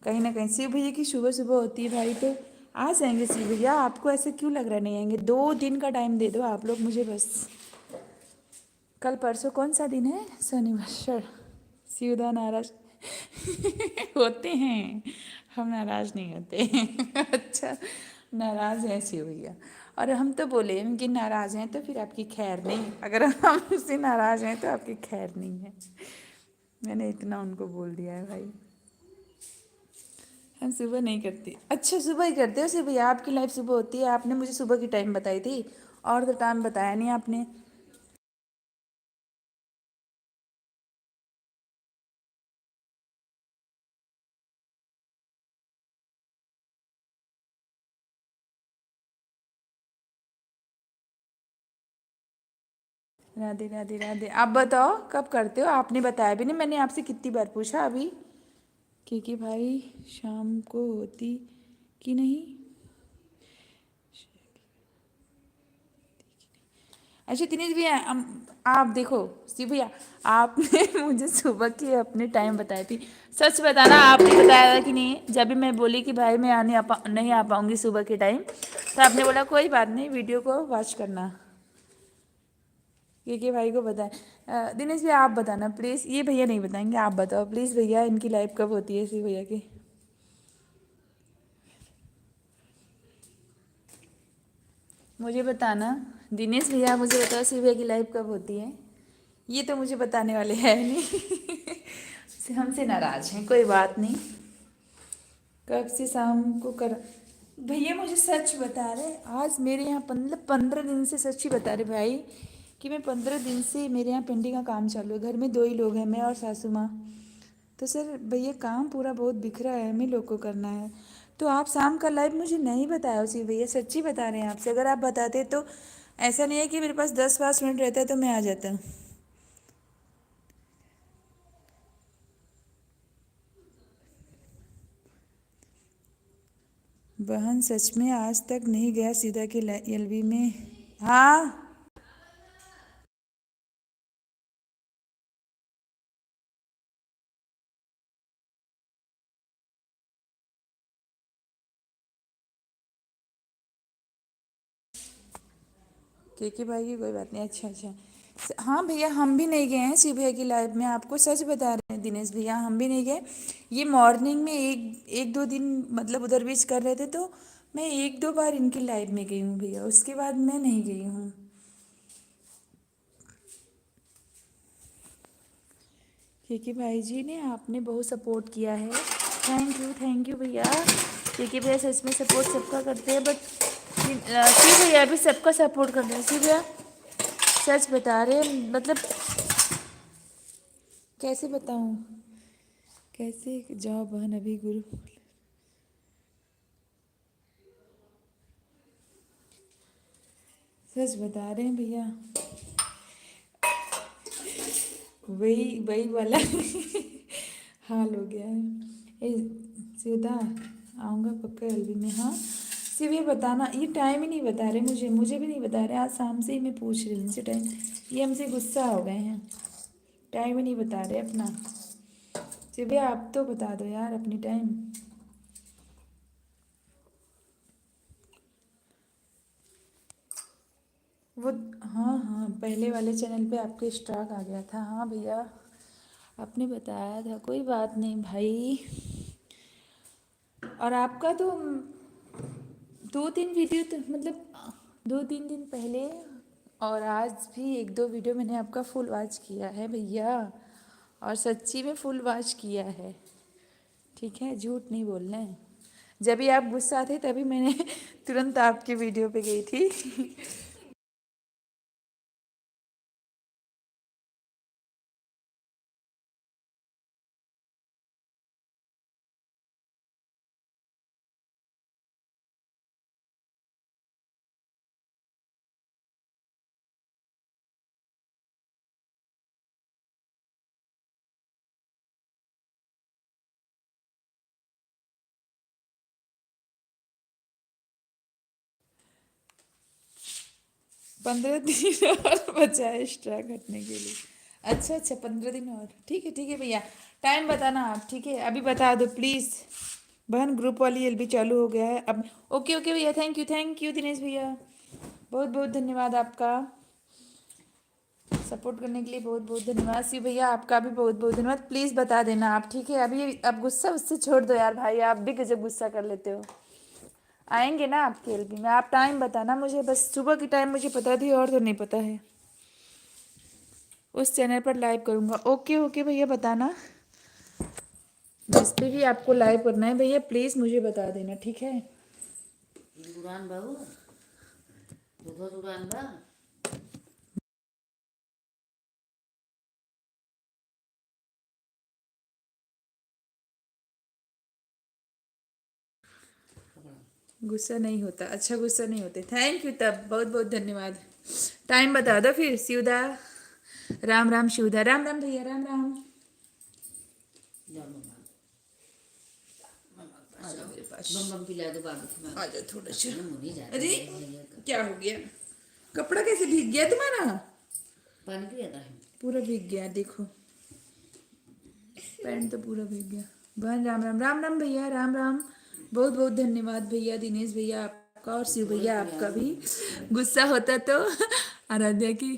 कहीं ना कहीं शिव भैया की सुबह सुबह होती है भाई, तो आ जाएंगे शिव भैया। आपको ऐसे क्यों लग रहा है नहीं आएंगे? 2 दिन का टाइम दे दो आप लोग मुझे बस। कल परसों कौन सा दिन है? शनिवार। शिवदा नाराज होते हैं, हम नाराज नहीं होते। अच्छा, नाराज हैं शिव भैया, और हम तो बोले हैं कि नाराज हैं तो फिर आपकी खैर नहीं, अगर हम उससे नाराज हैं तो आपकी खैर नहीं है। मैंने इतना उनको बोल दिया है भाई। हम सुबह नहीं करते। अच्छा सुबह ही करते हो शिव भैया? आपकी लाइफ सुबह होती है? आपने मुझे सुबह की टाइम बताई थी, और तो टाइम बताया नहीं आपने। राधे राधे राधे। आप बताओ कब करते हो? आपने बताया भी नहीं, मैंने आपसे कितनी बार पूछा अभी, क्योंकि भाई शाम को होती कि नहीं। अच्छा दिनेश भैया, आप देखो शिव भैया, आपने मुझे सुबह की अपने टाइम बताई थी, सच बताना आपने बताया था कि नहीं? जब भी मैं बोली कि भाई मैं नहीं आ पाऊंगी सुबह के टाइम, तो आपने बोला कोई बात नहीं, वीडियो को वॉच करना, क्योंकि भाई को बताएं। दिनेश भैया आप बताना प्लीज़, ये भैया नहीं बताएंगे, आप बताओ प्लीज़ भैया, इनकी लाइफ कब होती है शिव भैया की? मुझे बताना दिनेश भैया, मुझे बताओ शिव भैया की लाइव कब होती है? ये तो मुझे बताने वाले है नहीं। से हमसे नाराज हैं, कोई बात नहीं। कब से शाम को कर भैया मुझे सच बता रहे, आज मेरे यहाँ 15 दिन से सच ही बता रहे भाई कि मैं 15 दिन से मेरे यहाँ पेंटिंग का काम चालू है। घर में 2 ही लोग हैं, मैं और सासू माँ। तो सर भैया काम पूरा बहुत बिखरा है, हमें लोग को करना है। तो आप शाम का लाइव मुझे नहीं बताया उसी भैया, सच्ची बता रहे हैं आपसे। अगर आप बताते तो ऐसा नहीं है कि मेरे पास 10-5 मिनट रहता है तो मैं आ जाता। बहन सच में आज तक नहीं गया सीधा के एलवी में। हाँ के भाई की कोई बात नहीं। अच्छा अच्छा। हाँ भैया हम भी नहीं गए हैं शिव भैया की लाइव में, आपको सच बता रहे हैं दिनेश भैया, हम भी नहीं गए। ये मॉर्निंग में एक एक दो दिन मतलब उधर बीच कर रहे थे तो मैं 1-2 बार इनकी लाइव में गई हूँ भैया, उसके बाद मैं नहीं गई हूँ। क्योंकि भाई जी ने आपने बहुत सपोर्ट किया है। थैंक यू भैया। क्योंकि भैया सच में सपोर्ट सबका करते हैं, बट शिव भैया भी सबका सपोर्ट कर रहे हैं। शिव भैया सच बता रहे हैं, मतलब कैसे बताऊँ, कैसे जाओ बहन अभी गुरु। सच बता रहे हैं भैया, वही वही वाला हाल हो गया है। ए सीधा आऊँगा पक्का एलबी में। हाँ सिर्फ ये बताना, ये टाइम ही नहीं बता रहे मुझे भी नहीं बता रहे। आज शाम से ही मैं पूछ रही हूँ इनसे टाइम, ये हमसे गुस्सा हो गए हैं, टाइम ही नहीं बता रहे अपना। सिर्फ आप तो बता दो यार अपनी टाइम। वो हाँ हाँ पहले वाले चैनल पे आपके स्टॉक आ गया था। हाँ भैया आपने बताया था, कोई बात नहीं भाई। और आपका तो 2-3 वीडियो तो मतलब 2-3 दिन पहले और आज भी 1-2 वीडियो मैंने आपका फुल वॉच किया है भैया, और सच्ची में फुल वॉच किया है। ठीक है झूठ नहीं बोलना है। जब भी आप गुस्सा थे तभी मैंने तुरंत आपके वीडियो पे गई थी। 15 दिन और बचा है एक्स्ट्रा कटने के लिए। अच्छा अच्छा 15 दिन और, ठीक है भैया। टाइम बताना आप, ठीक है अभी बता दो प्लीज़। बहन ग्रुप वाली एलबी चालू हो गया है अब। ओके ओके भैया, थैंक यू दिनेश भैया, बहुत बहुत धन्यवाद आपका सपोर्ट करने के लिए, बहुत बहुत धन्यवाद। शिव भैया आपका भी बहुत बहुत धन्यवाद। प्लीज़ बता देना आप, ठीक है अभी। अब गुस्सा उससे छोड़ दो यार भाई, आप भी गजब गुस्सा कर लेते हो। आएंगे ना आपके एलबी में, आप टाइम बताना मुझे, बस सुबह की टाइम मुझे पता थी और तो नहीं पता है। उस चैनल पर लाइव करूँगा। ओके ओके भैया बताना, जिस पे भी आपको लाइव करना है भैया प्लीज़ मुझे बता देना, ठीक है। उड़ान बाबू दूध उड़ान बा। गुस्सा नहीं होता, अच्छा गुस्सा नहीं होते। थैंक यू तब, बहुत बहुत धन्यवाद। टाइम बता दो फिर शिवदा। राम राम शिवदा, राम राम भैया, राम राम। आजा मेरे पास, बम बम पिला दो बाबू। आजा थोड़ा सा। मुनी जाता अरे है भैया का। क्या हो गया, कपड़ा कैसे भीग गया तुम्हारा? पानी पिया था। पूरा भीग गया देखो, पैंट तो पूरा भीग गया। बहन राम राम, राम राम भैया, राम राम। बहुत बहुत धन्यवाद भैया, दिनेश भैया आपका और शिव भैया आपका भी। गुस्सा होता तो आराध्या की।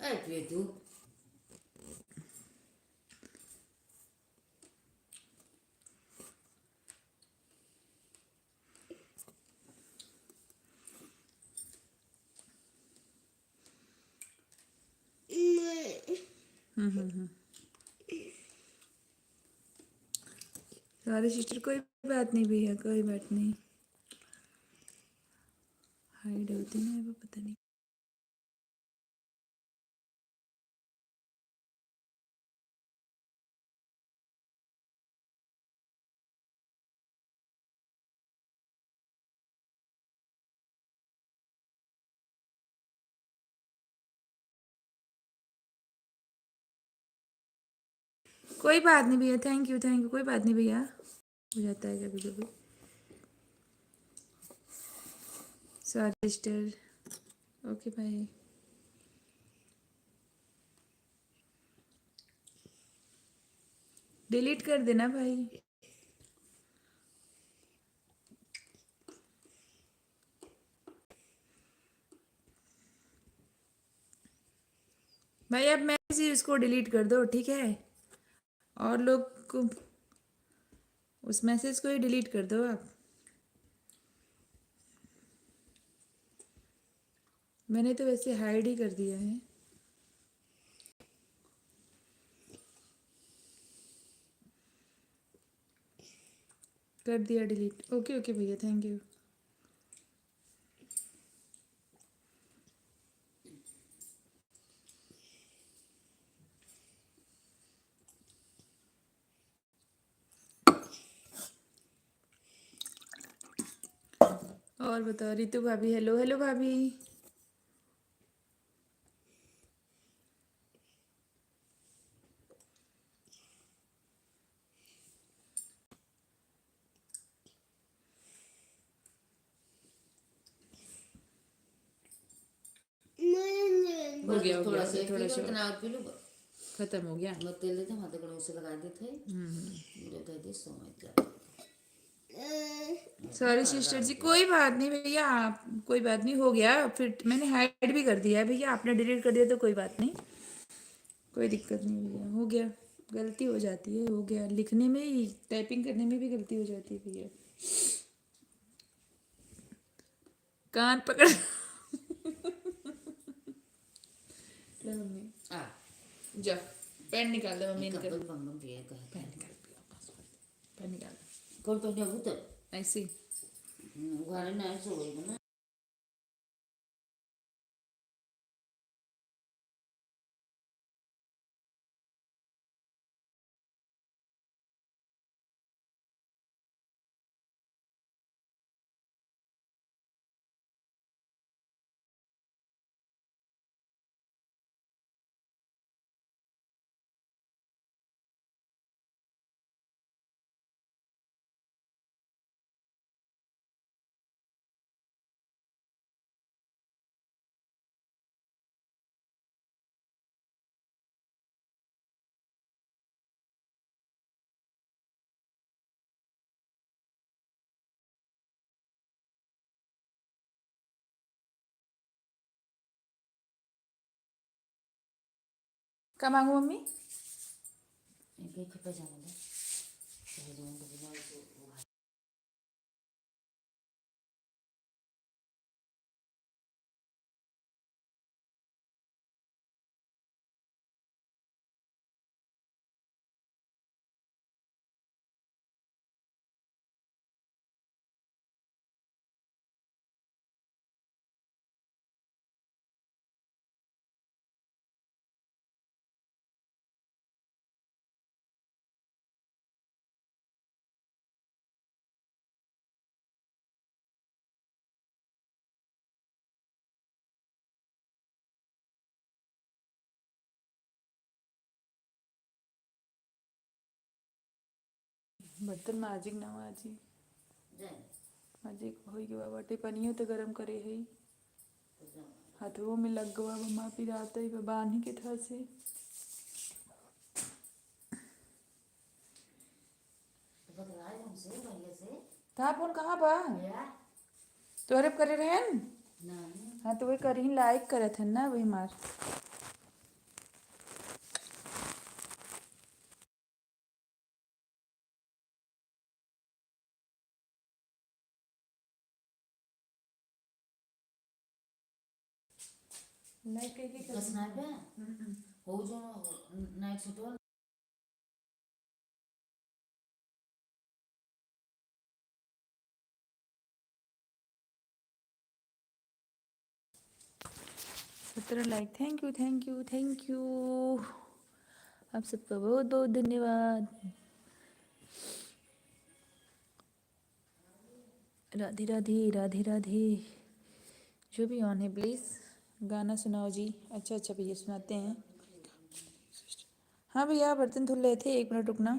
अरे तू सॉरी सिस्टर, कोई बात नहीं भैया, कोई बात नहीं। हाइड होती है वो, पता नहीं। कोई बात नहीं भैया, थैंक यू, कोई बात नहीं भैया, हो जाता है कभी कभी। सॉरी सिस्टर, ओके भाई। डिलीट कर देना भाई। भाई अब मैसेज उसको डिलीट कर दो, ठीक है? और लोग को उस मैसेज को ही डिलीट कर दो आप। मैंने तो वैसे हाइड ही कर दिया है। कर दिया डिलीट। ओके ओके भैया, थैंक यू। और बताओ रितु भाभी, हेलो हेलो भाभी। हो गया हो थोड़ा गया, सा थोड़ा सा इतना और पी लो। खत्म हो गया। मत तेल देते हाथ को उसे लगा देते मुझे कह दे सो मत सॉरी सिस्टर जी, कोई बात नहीं भैया, आप कोई बात नहीं, हो गया। फिर मैंने हाइड भी कर दिया है भैया, आपने डिलीट कर दिया तो कोई बात नहीं, कोई दिक्कत नहीं भैया, हो गया। गलती हो जाती है, हो गया। लिखने में ही, टाइपिंग करने में भी गलती हो जाती है भैया। कान पकड़ ले मम्मी, आ जा पेन निकाल दे मम्मी, निकाल कपल बम दिए कह पेन निकाल, पेन निकाल कौन तो क्या भूत ऐसे। घर ना सो गई ना क्या मांगू मम्मी? इनके छपे जाने चाहे जो उनको बिना तो बर्तन माजिक ना माजी, जाए माजिक हो गया बाटे, पनियो तो गरम करे है। हाथों में लग गवा मम्मा पिराते ही बांधी के था से। तो बतलाए हमसे भैया से था फोन कहाँ बा? यार तोरे करे रहे न? ना हाँ तो वही करी लाइक करे थे ना वही मार। लाइक कहीं कसना पे हो जो नाइट सूट सत्रह like, thank you thank you thank you. आप सबका बहुत बहुत धन्यवाद। राधे राधे राधे राधे। जो भी ऑन है प्लीज़ गाना सुनाओ जी। अच्छा अच्छा भैया सुनाते हैं। हाँ भैया बर्तन धुल रहे थे, 1 मिनट रुकना।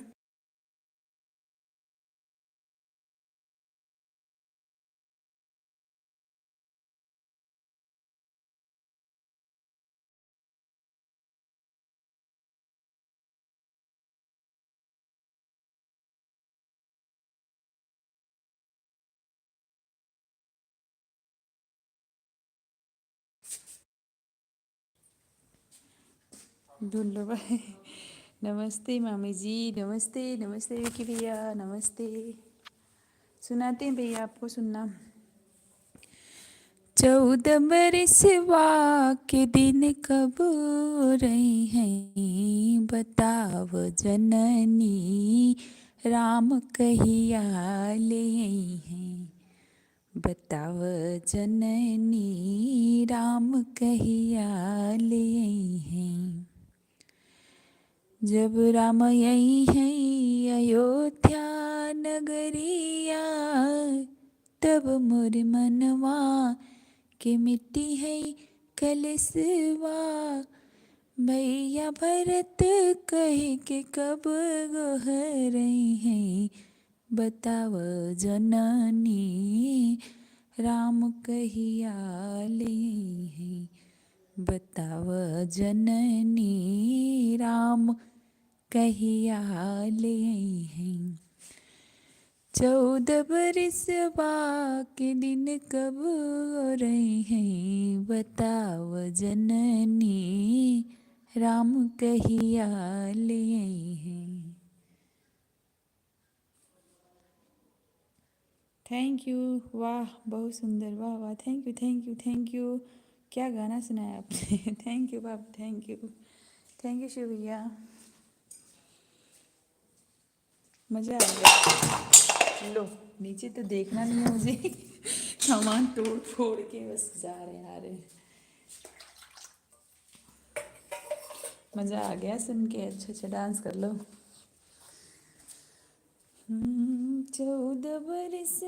ढूंढ लो भाई। नमस्ते मामी जी, नमस्ते नमस्ते विकी भैया, नमस्ते। सुनाते हैं भैया आपको सुनना। 14 बरस के दिन कब रही हैं, बताव जननी राम कहिया ले आई हैं। बताव जननी राम कहिया ले आई हैं। जब राम आई हैं अयोध्या नगरिया, तब मोर मनवा के मिट्टी है कलसवा। भैया भरत कह के कब गोहरई हैं, बताव जननी राम कहिया ले हैं। बताव जननी राम कहिया ले हैं। 14 बरस के दिन कब रहे हैं, बताव जननी राम कहिया ले हैं। थैंक यू, वाह बहुत सुंदर, वाह वाह, thank you thank you thank you. क्या गाना सुनाया आपने। थैंक यू बाप, थैंक यू शिव भैया, मज़ा आ गया। लो नीचे तो देखना नहीं है मुझे। सामान तोड़ फोड़ के बस जा रहे आ रहे। मज़ा आ गया सुन के। अच्छा अच्छा डांस कर लो। 14 बरस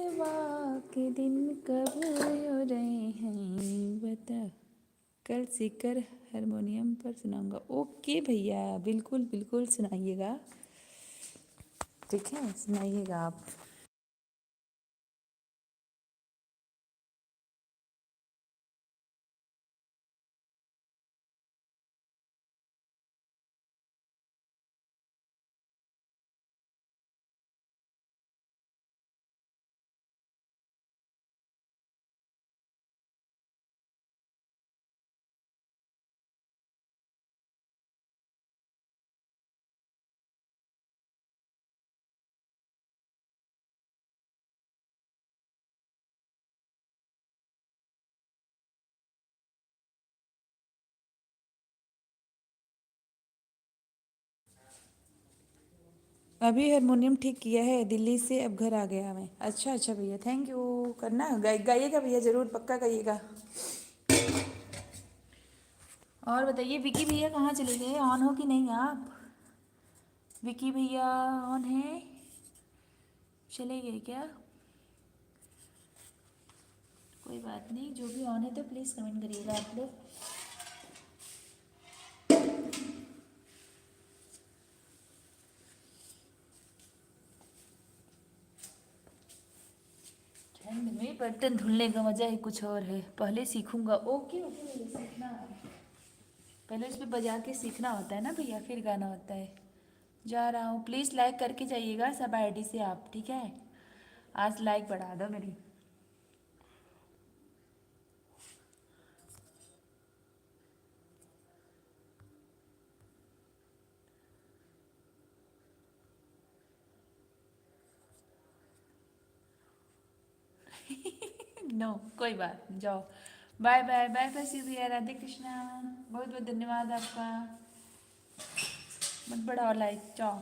के दिन कब हो रहे हैं, बता। कल सीकर हारमोनियम पर सुनाऊंगा। ओके भैया, बिल्कुल बिल्कुल सुनाइएगा। ठीक है सुनाइएगा आप। अभी हारमोनियम ठीक किया है दिल्ली से, अब घर आ गया मैं। अच्छा अच्छा भैया थैंक यू। करना गाइएगा भैया, ज़रूर पक्का गाइएगा। और बताइए विकी भैया कहाँ चले गए, ऑन हो कि नहीं आप। विकी भैया ऑन है, चले गए क्या। कोई बात नहीं, जो भी ऑन है तो प्लीज़ कमेंट करिएगा आप लोग। ठंड में बर्तन धुलने का मज़ा ही कुछ और है। पहले सीखूंगा। ओके ओके भैया, सीखना पहले उस पर बजा के सीखना होता है ना भैया, फिर गाना होता है। जा रहा हूँ, प्लीज़ लाइक करके जाइएगा सब आईडी से आप, ठीक है। आज लाइक बढ़ा दो मेरी। नो कोई बात जाओ। Bye bye bye bye Shiv भैया, राधे कृष्णा। बहुत बहुत धन्यवाद आपका। मत बढ़ाओ लाइक, चाओ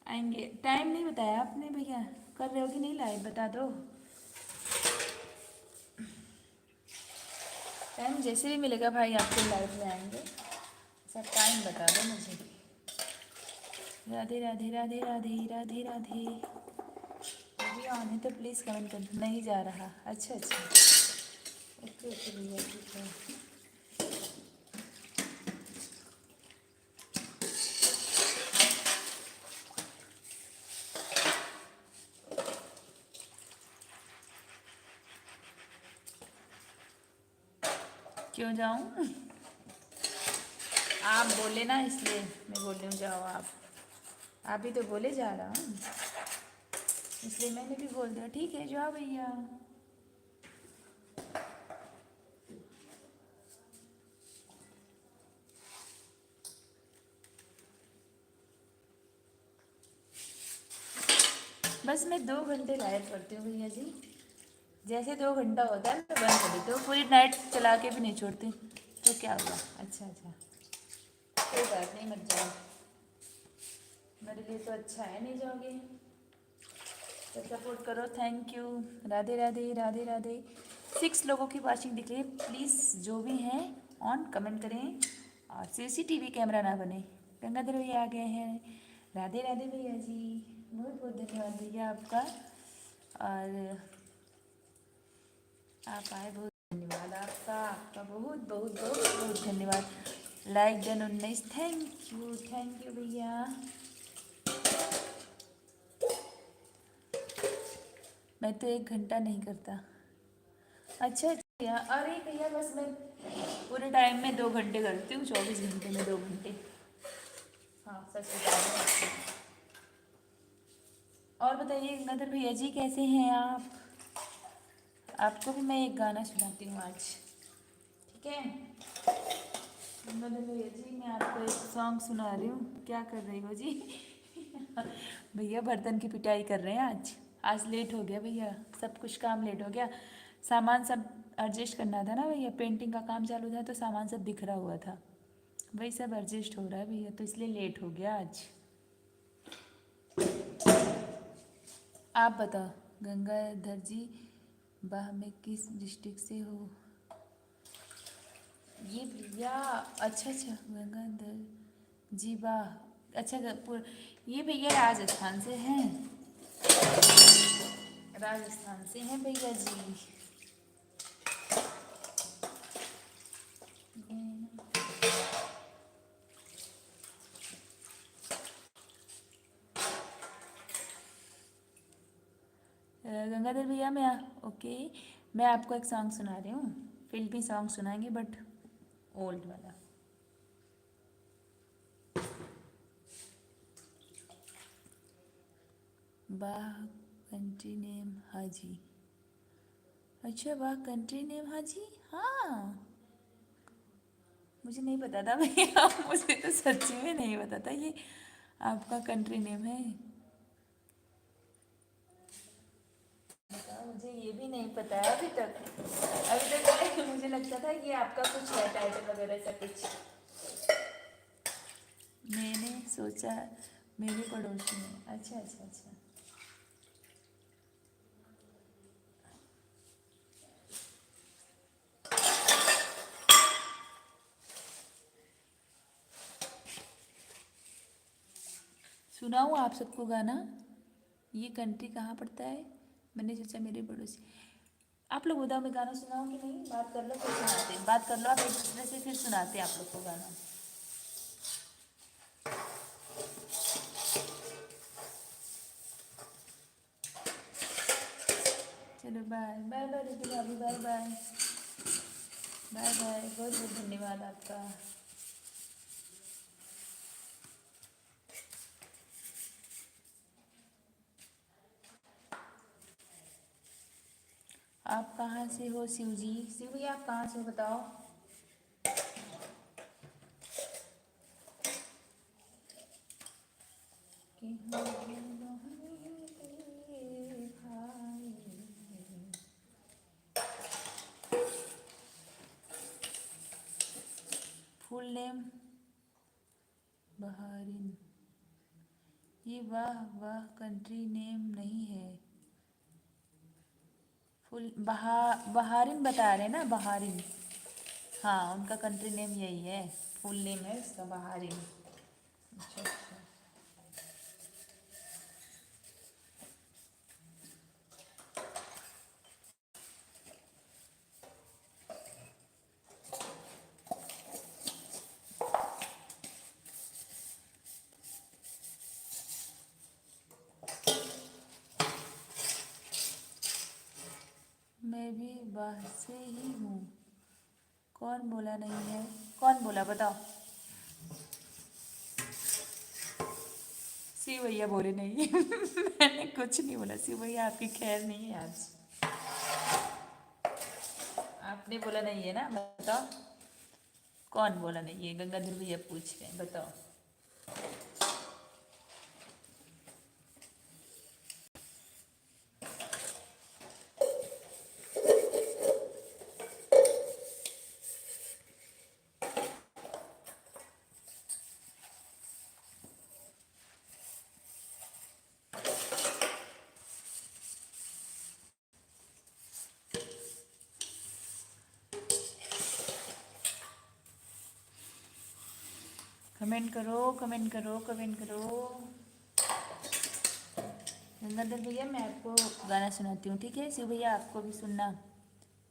आएंगे। टाइम नहीं बताया आपने भैया, कर रहे हो कि नहीं लाइव, बता दो टाइम। जैसे भी मिलेगा भाई आपको लाइव में आएंगे, सब टाइम बता दो मुझे। राधे राधे राधे राधे राधे राधे। अभी ऑन है तो प्लीज़ कमेंट कर। नहीं जा रहा, अच्छा अच्छा, ओके ओके भैया ठीक है। क्यों जाऊँ? आप बोले ना इसलिए मैं बोल रही हूँ जाओ आप ही तो बोले जा रहा हूँ, इसलिए मैंने भी बोल दिया ठीक है जाओ भैया। बस मैं 2 घंटे लाइव करती हूँ भैया जी, जैसे 2 घंटा होता है मैं बंद कर देती हूँ, पूरी नाइट चला के भी नहीं छोड़ती। तो क्या हुआ, अच्छा अच्छा कोई बात नहीं, मत जाओ, मेरे लिए तो अच्छा है, नहीं जाओगे तो सपोर्ट करो। Thank you, Radhe Radhe Radhe Radhe. 6 लोगों की वॉचिंग दिख रही है, प्लीज़ जो भी हैं ऑन कमेंट करें और सीसीटीवी कैमरा ना बने। गंगाधर भैया आ गए हैं, राधे राधे भैया जी, बहुत बहुत धन्यवाद भैया आपका, और आप आए बहुत धन्यवाद आपका बहुत बहुत बहुत बहुत धन्यवाद। लाइक डन 19, थैंक यू भैया। मैं तो 1 घंटा नहीं करता, अच्छा भैया, अरे भैया बस मैं पूरे टाइम में 2 घंटे करती हूँ, 24 घंटे में 2 घंटे। हाँ सच बता रही हूँ आपको। और बताइए गंगाधर भैया जी कैसे हैं आप? आपको भी मैं एक गाना सुनाती हूँ आज, ठीक है? गंगाधर भैया जी मैं आपको एक सॉन्ग सुना रही हूँ, क्या कर रही हो जी? भैया बर्तन की पिटाई कर रहे हैं आज लेट हो गया भैया, सब कुछ काम लेट हो गया, सामान सब एडजस्ट करना था ना भैया, पेंटिंग का काम चालू था तो सामान सब बिखरा हुआ था, वही सब एडजस्ट हो रहा है भैया, तो इसलिए लेट हो गया आज। आप बताओ गंगाधर जी, बाह में किस डिस्ट्रिक्ट से हो? ये भैया अच्छा अच्छा, गंगाधर जी वाह अच्छा, ये भैया राजस्थान से हैं, राजस्थान से हैं भैया जी। गंगाधर भैया ओके, मैं आपको एक सॉन्ग सुना रही हूँ, फिल्मी सॉन्ग सुनाएंगे बट ओल्ड वाला। वाह कंट्री नेम हाजी, अच्छा वाह कंट्री नेम हाजी, हाँ मुझे नहीं पता था भैया, मुझे तो सच्ची में नहीं पता था ये आपका कंट्री नेम है। मुझे ये भी नहीं पता है अभी तक मुझे लगता था ये आपका कुछ है टाइटल वगैरह ऐसा कुछ। मैंने सोचा मेरे पड़ोसी में, अच्छा अच्छा अच्छा। सुनाऊँ आप सबको गाना, ये कंट्री कहाँ पड़ता है? मैंने सोचा मेरे पड़ोसी। आप लोग बताओ मैं गाना सुनाऊँ कि नहीं? बात कर लो फिर सुनाते हैं, बात कर लो आप एक दूसरे से, फिर सुनाते हैं आप लोग को गाना। चलो बाय बाय बाय रितु भाभी, बाय बाय बाय बाय, बहुत बहुत धन्यवाद आपका। आप कहाँ से हो शिव जी? शिव जी आप कहाँ से हो बताओ? कि फुल नेम बहारिन, ये वाह वाह कंट्री नेम नहीं है। फुल बहारिन बता रहे हैं ना, बहारिन। हाँ, उनका कंट्री नेम यही है, फुल नेम है उसका बहारिन। अच्छा अच्छा। मैं भी बाहर से ही हूँ। कौन बोला नहीं है? कौन बोला बताओ? शिव भैया बोले नहीं है। मैंने कुछ नहीं बोला। शिव भैया आपकी खैर नहीं है आज। आपने बोला नहीं है ना, बताओ कौन बोला नहीं है? गंगाधर भैया पूछ रहे हैं, बताओ। कमेंट करो, कमेंट करो, कमेंट करो। गंगाधर भैया मैं आपको गाना सुनाती हूँ, ठीक है? शिव भैया आपको भी सुनना।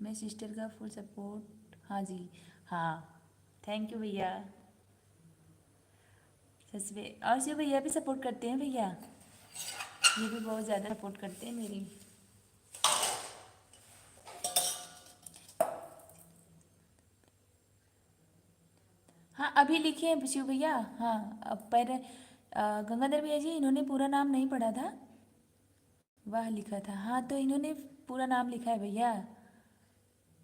मैं सिस्टर का फुल सपोर्ट। हाँ जी, हाँ, थैंक यू भैया। सच में, और शिव भैया भी सपोर्ट करते हैं भैया, ये भी बहुत ज़्यादा सपोर्ट करते हैं मेरी। हाँ, अभी लिखे हैं शिव भैया। हाँ, अब पर गंगाधर भैया जी, इन्होंने पूरा नाम नहीं पढ़ा था, वाह लिखा था। हाँ, तो इन्होंने पूरा नाम लिखा है भैया,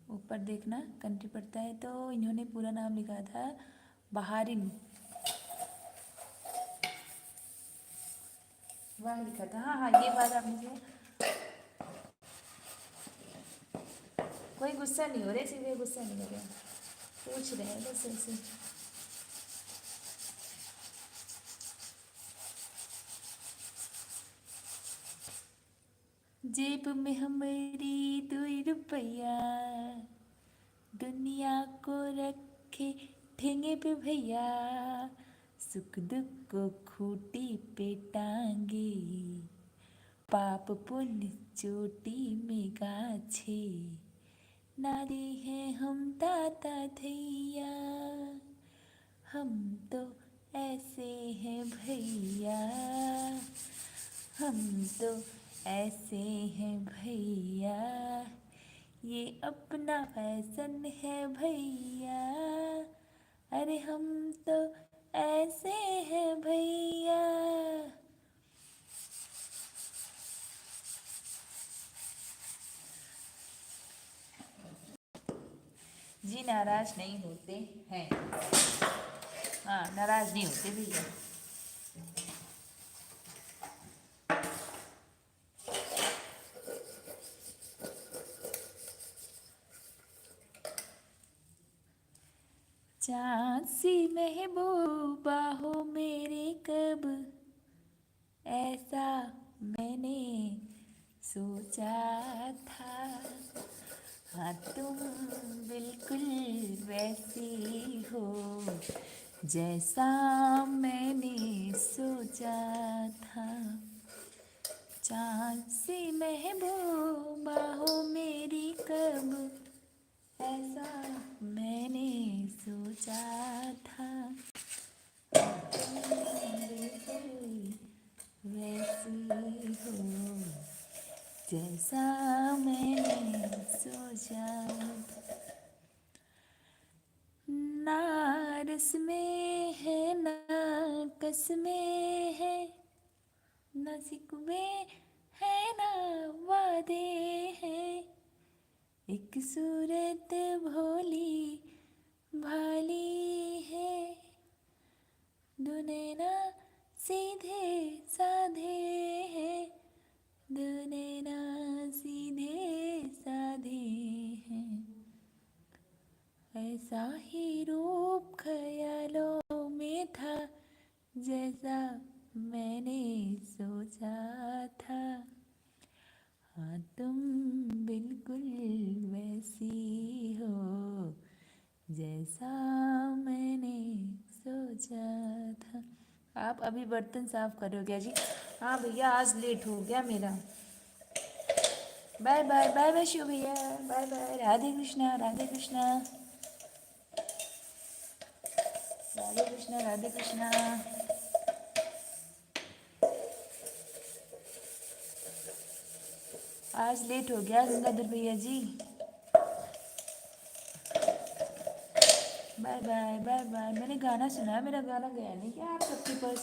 ऊपर देखना कंट्री पड़ता है, तो इन्होंने पूरा नाम लिखा था बहारिन, वाह लिखा था। हाँ हाँ, ये बात आपने जो, कोई गुस्सा नहीं हो रहा, सीधे गुस्सा नहीं हो रहा, पूछ रहे हैं बस ऐसे। जेब में हमारी 2 रुपया, दुनिया को रखे ठेंगे पे भैया, सुख दुख को खूटी पे टांगे, पाप पुण्य चोटी में गाछे, नारी हैं हम ताता थैया, हम तो ऐसे हैं भैया, हम तो ऐसे हैं भैया, ये अपना फैशन है भैया, अरे हम तो ऐसे हैं भैया। जी नाराज नहीं होते हैं। हाँ, नाराज नहीं होते भैया। चाँद सी महबूबा हो मेरे कब, ऐसा मैंने सोचा था, हाँ तुम बिल्कुल वैसी हो जैसा मैंने सोचा था, चाँद सी महबूबा हो मेरी कब, ऐसा मैंने सोचा था, वैसी हो जैसा मैंने सोचा। ना रस में है ना कस में है, ना सिकवे है ना वादे हैं, एक सूरत भोली भाली है, दुनैना सीधे साधे हैं, दुनैना सीधे साधे हैं, ऐसा ही रूप ख्यालों में था तुम बिल्कुल वैसी हो जैसा मैंने सोचा था। आप अभी बर्तन साफ कर रहे हो क्या जी? हाँ भैया, आज लेट हो गया मेरा। Bye bye bye bye Shiv भैया, बाय बाय। राधे कृष्णा राधे कृष्णा राधे कृष्णा राधे कृष्णा। आज लेट हो गया गंगाधर भैया जी। Bye bye bye bye. मैंने गाना सुना, मेरा गाना गया नहीं क्या आप सबके पास?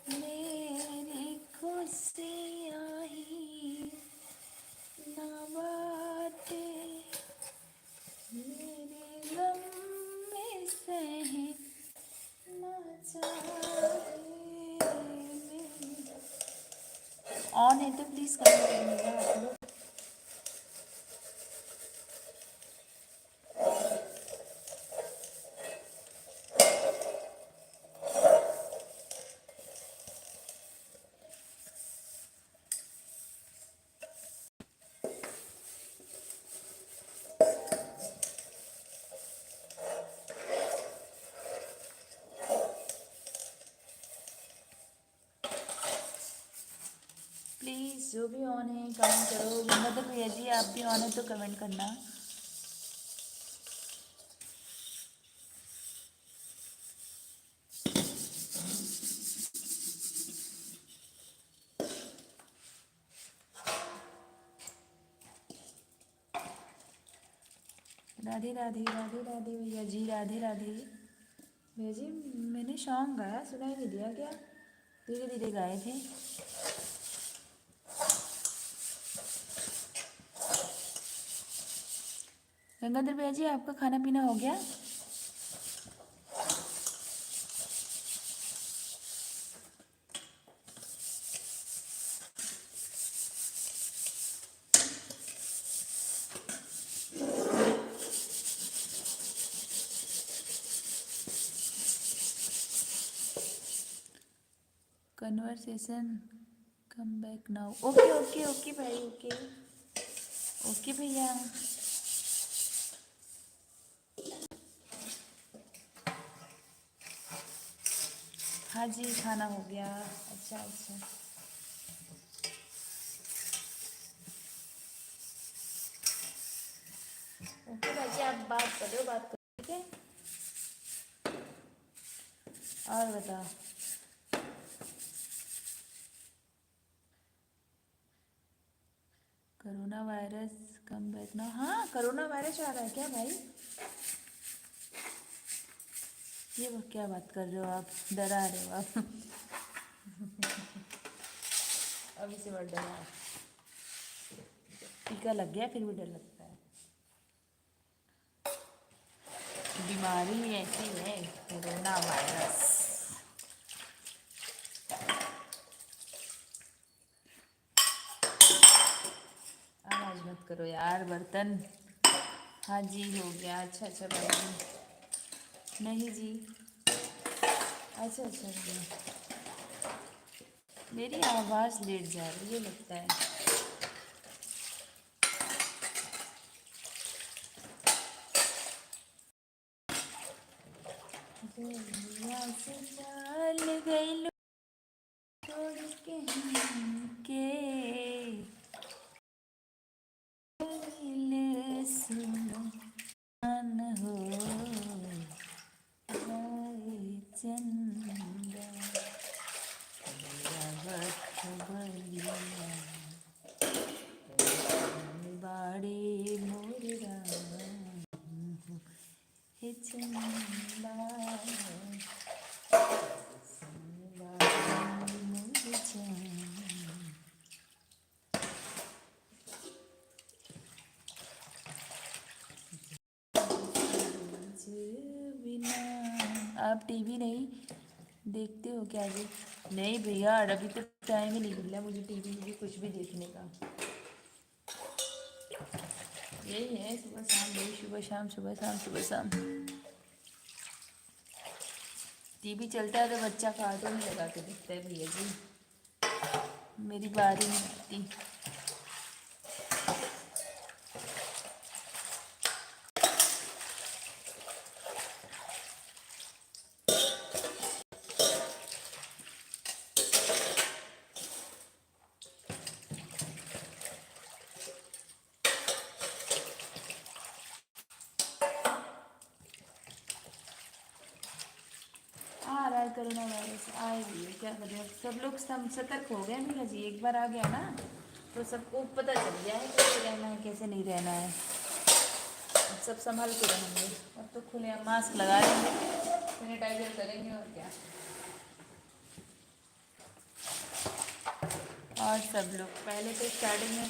मेरी खुशियाँ ही ना बाटे, मेरे गम में सहे ना चाहे। ऑन है तो प्लीज कमेंट करिएगा आप लोग। प्लीज़ जो भी ऑन है कमेंट करो। गंगाधर भैया जी आप भी ऑन है तो कमेंट करना। राधे राधे राधे राधे भैया जी, राधे राधे भैया जी। मैंने सॉन्ग गाया, सुनाई नहीं दिया क्या? धीरे धीरे गाए थे। गंगाधर भैया जी आपका खाना पीना हो गया? Conversation come back now. Okay okay okay भाई, ओके ओके भैया। हाँ जी खाना हो गया। अच्छा अच्छा, ओके भाई जी आप बात कर रहे हो, बात करो, ठीक है। और बताओ। Corona virus come back now. हाँ कोरोना वायरस आ रहा है क्या भाई? ये क्या बात कर रहे हो आप? डरा रहे हो आप? अभी से बड़ा डरा। टीका लग गया फिर भी डर लगता है। बीमारी ऐसी है कोरोना वायरस। आवाज मत करो यार, बर्तन। हाँ जी हो गया। अच्छा अच्छा भाई जी। नहीं जी। अच्छा अच्छा भैया, मेरी आवाज़ लेट जा रही है लगता है। दुनिया से चल गई लो छोड़ के हमके, दिल सुनो अन हो जाए चंदा, मेरा वक्त बलिया बाड़े मोर राम हे चंदा, बाड़े मोर जान। बिना आप टीवी नहीं देखते हो क्या जी? नहीं भैया अभी तो टाइम ही नहीं मिला मुझे टीवी में कुछ भी देखने का। यही है सुबह शाम, यही सुबह शाम सुबह शाम सुबह शाम। टीवी चलता है तो बच्चा कार्टून लगा के देखता है भैया जी। मेरी बारी नहीं आती। कोरोना वायरस आए भी है, क्या करें। सब लोग सतर्क हो गए मेरा जी। एक बार आ गया ना तो सबको पता चल गया है कैसे रहना है कैसे नहीं रहना है। अब सब संभल के रहेंगे। अब तो खुले मास्क लगा लेंगे, सैनिटाइजर करेंगे और क्या। और सब लोग पहले तो स्टार्टिंग में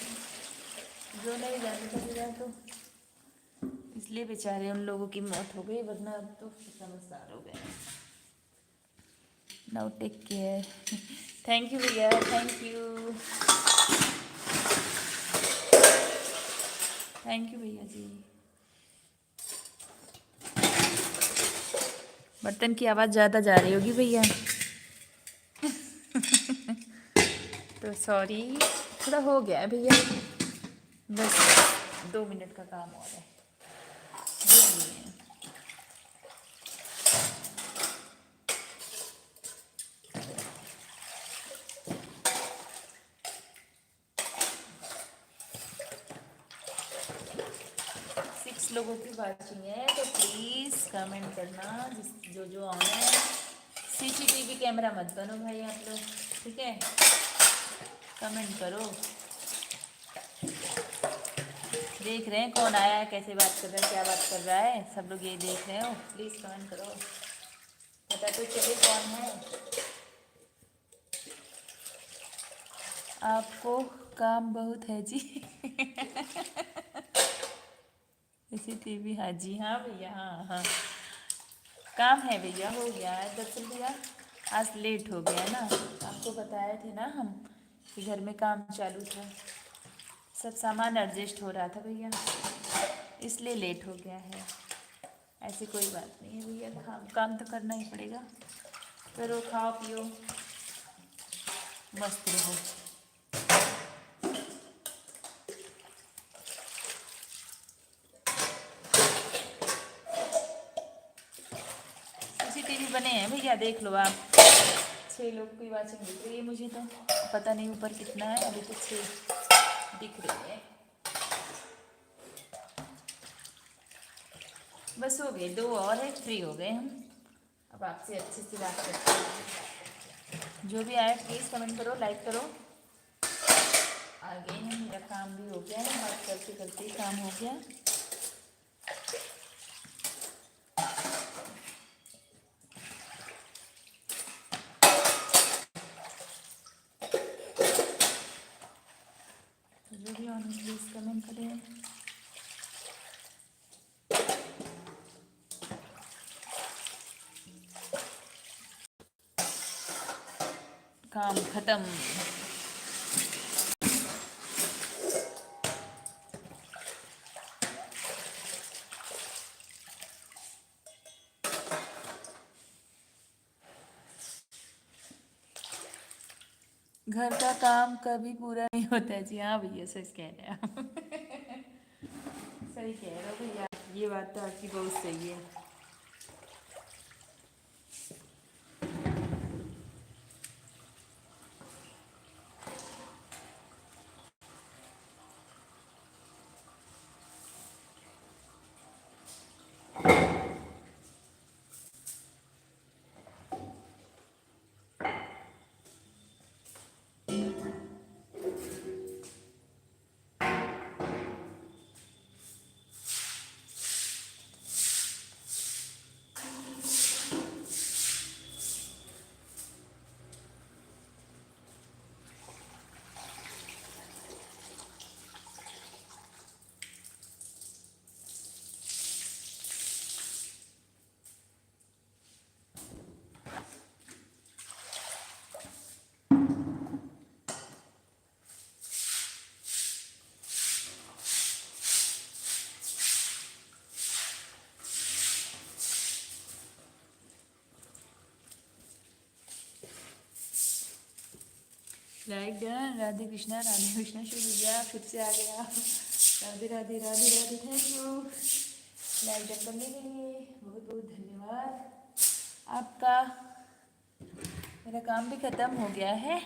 जो नहीं जानते थे तो इसलिए बेचारे उन लोगों की मौत हो गई, वरना अब तो समझदार हो गए। Now take care. Thank you भैया, थैंक यू, थैंक यू भैया जी। बर्तन की आवाज़ ज़्यादा जा रही होगी भैया। तो सॉरी, थोड़ा हो गया है भैया, बस 2 मिनट का काम और है। देखिए 6 लोगों की वाचिंग है, तो प्लीज़ कमेंट करना जो जो ऑन है। सीसीटीवी कैमरा मत बनो भाई आप लोग, ठीक है। कमेंट करो, देख रहे हैं कौन आया है, कैसे बात कर रहा है, क्या बात कर रहा है, सब लोग ये देख रहे हो। प्लीज़ कमेंट करो, पता तो चले कौन है। आपको काम बहुत है जी। सीसीटीवी, हाँ जी, हाँ भैया, हाँ हाँ काम है भैया, हो गया है। दरअसल भैया आज लेट हो गया ना, आपको बताए थे ना हम कि घर में काम चालू था, सब सामान एडजस्ट हो रहा था भैया, इसलिए लेट हो गया है। ऐसी कोई बात नहीं है भैया, काम तो करना ही पड़ेगा। करो, खाओ पियो, मस्त रहो। सीसीटीवी बने हैं भैया, देख लो आप। 6 लोग की वाचिंग दिख रही है मुझे, तो पता नहीं ऊपर कितना है, अभी तो 6 दिख रही है। बस हो गए, 2 और है, फ्री हो गए हम। अब आपसे अच्छे से बात करते हैं। जो भी आए प्लीज़ कमेंट करो, लाइक करो। आ गए हैं, मेरा काम भी हो गया है, बात करते करते ही काम हो गया। तो जो भी ऑन प्लीज़ कमेंट करें। काम खत्म। घर का काम कभी पूरा नहीं होता है जी। हाँ भैया, सच कह रहे हैं आप। सही कह रहे हो भैया, ये बात तो आपकी बहुत सही है। Like done. राधे कृष्णा शिव भैया फिर से आ गया। Radhe Radhe Radhe Radhe, thank you like done करने के लिए, बहुत बहुत धन्यवाद आपका। मेरा काम भी ख़त्म हो गया है।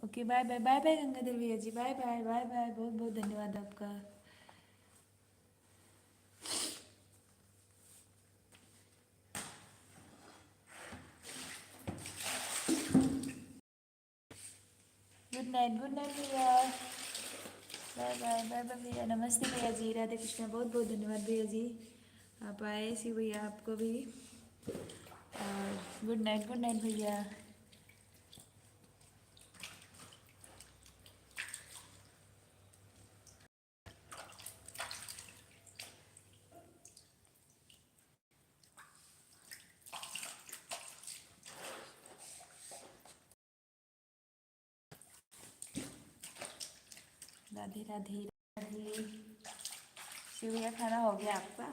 Okay bye bye bye bye Gangadhar भैया जी, बाय बाय बाय बाय, बहुत बहुत धन्यवाद आपका। गुड नाइट भैया, बाय बाय बाय बाय भैया, नमस्ते भैया जी, राधे कृष्णा, बहुत बहुत धन्यवाद भैया जी, आप आए सी भैया, आपको भी। और गुड नाइट भैया। राधे राधे राधे। शिव भैया खाना हो गया आपका?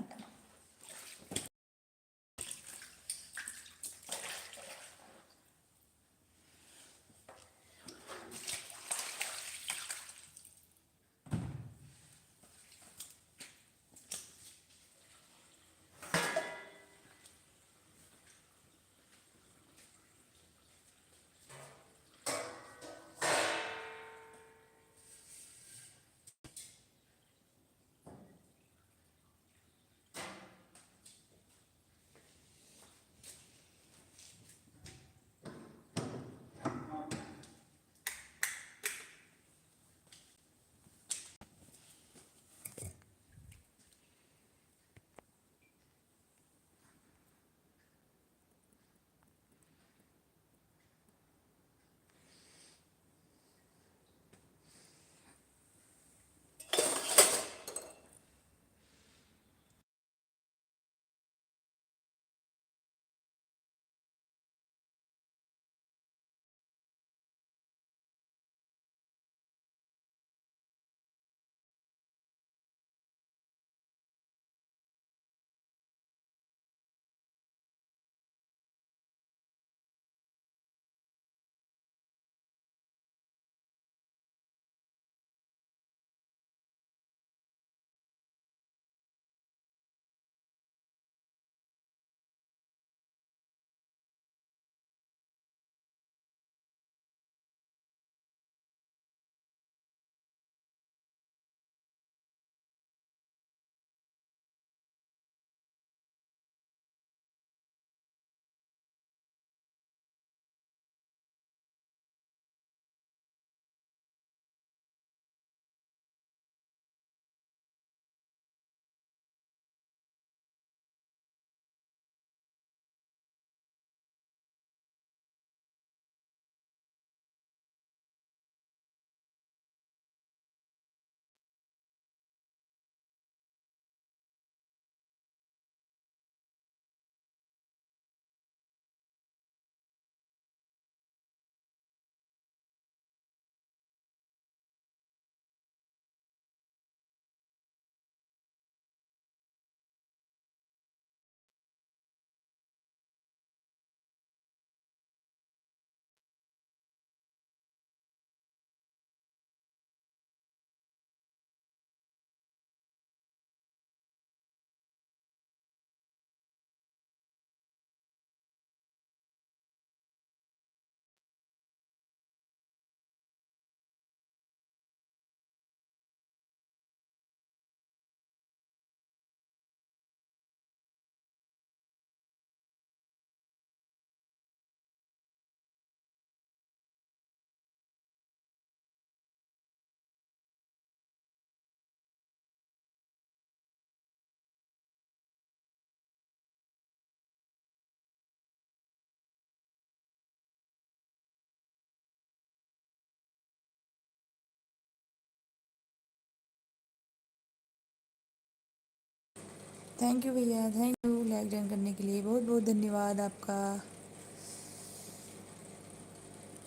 थैंक यू भैया, थैंक यू लाइक डन करने के लिए, बहुत बहुत धन्यवाद आपका।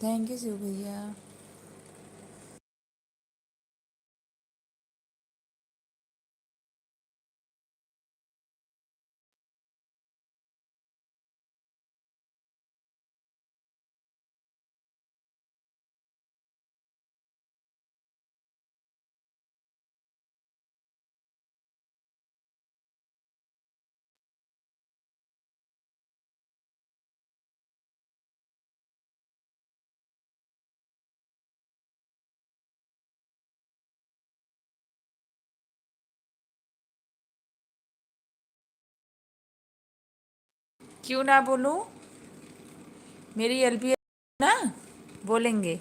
थैंक यू शिव भैया। क्यों ना बोलूं? मेरी एलबी ना बोलेंगे।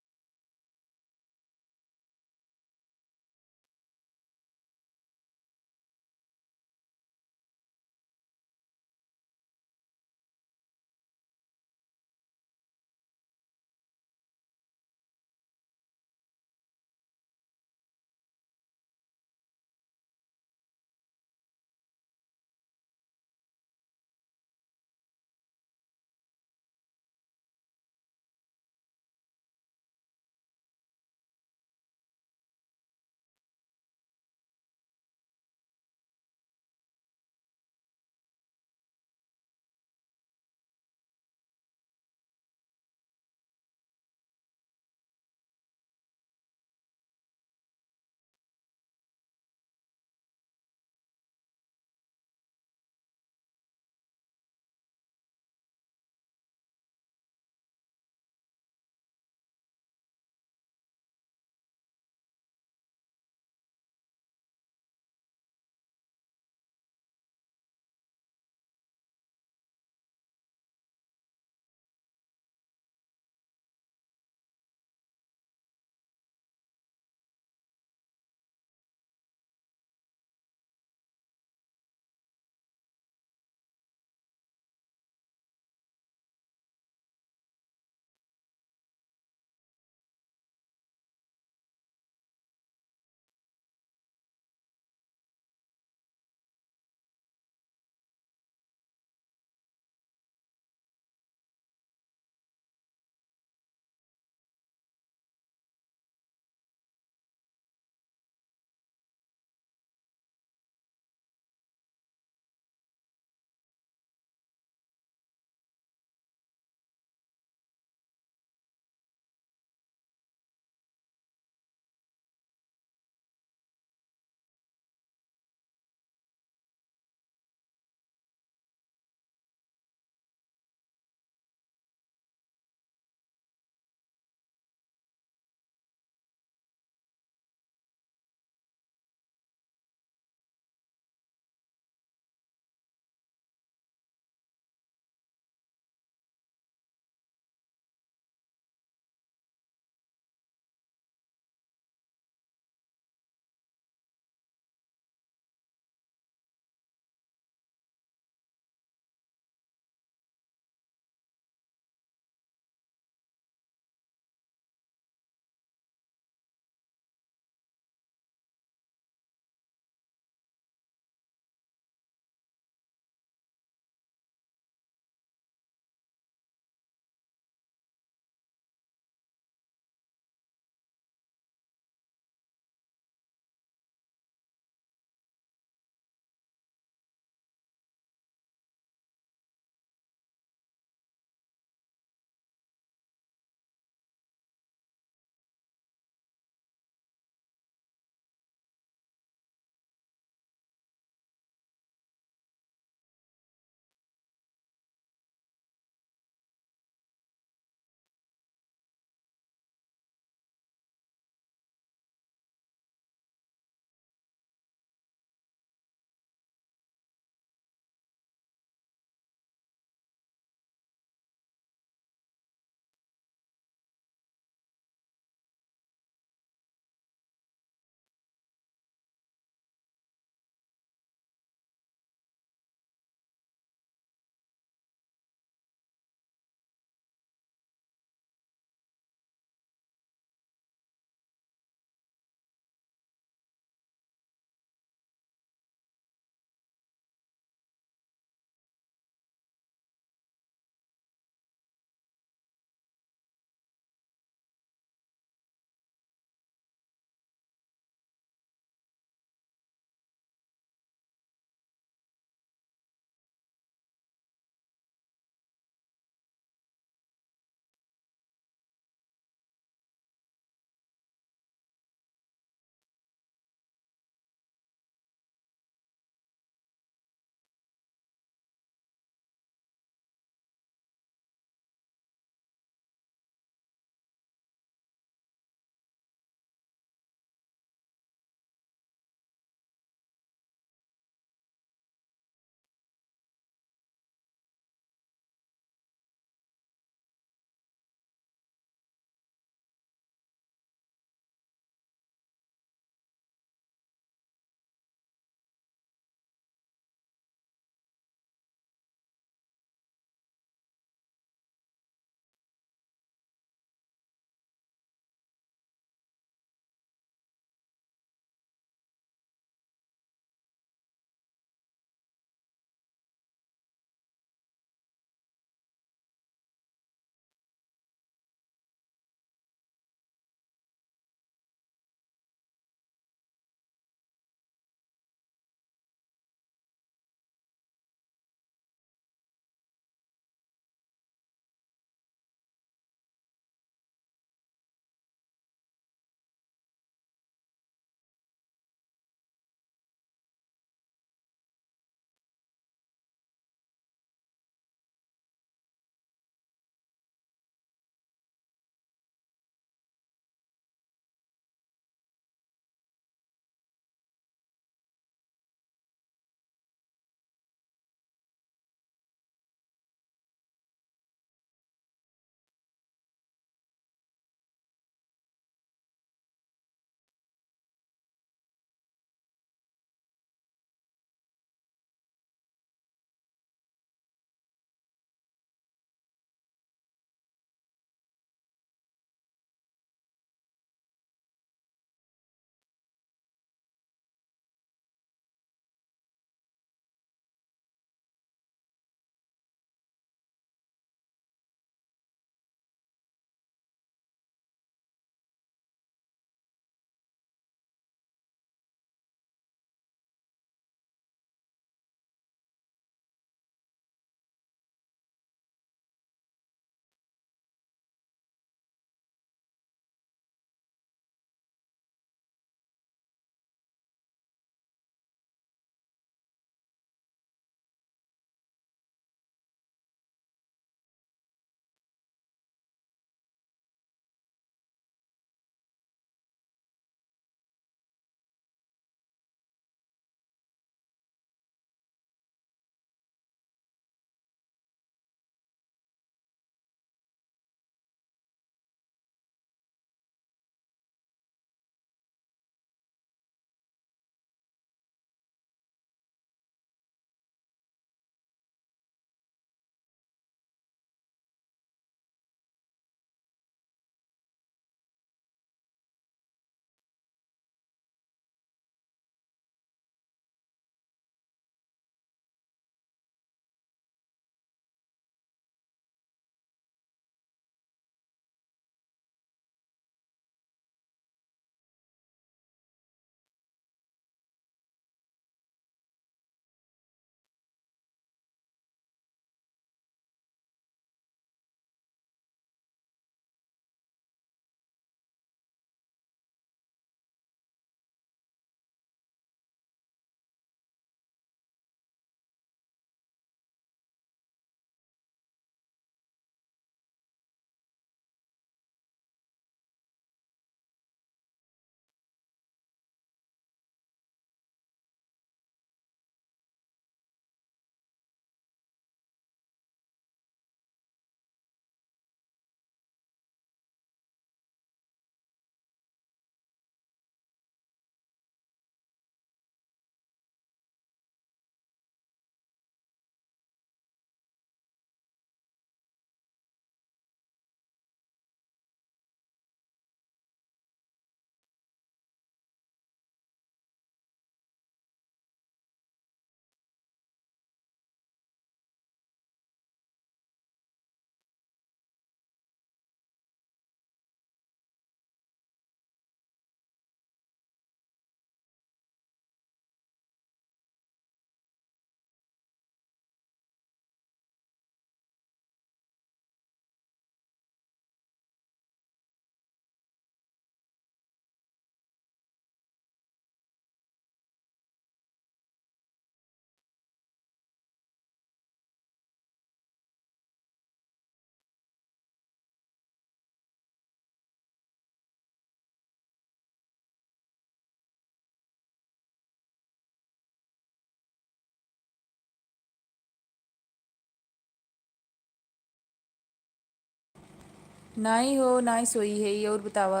नाई हो नाई सोई है ये और बतावा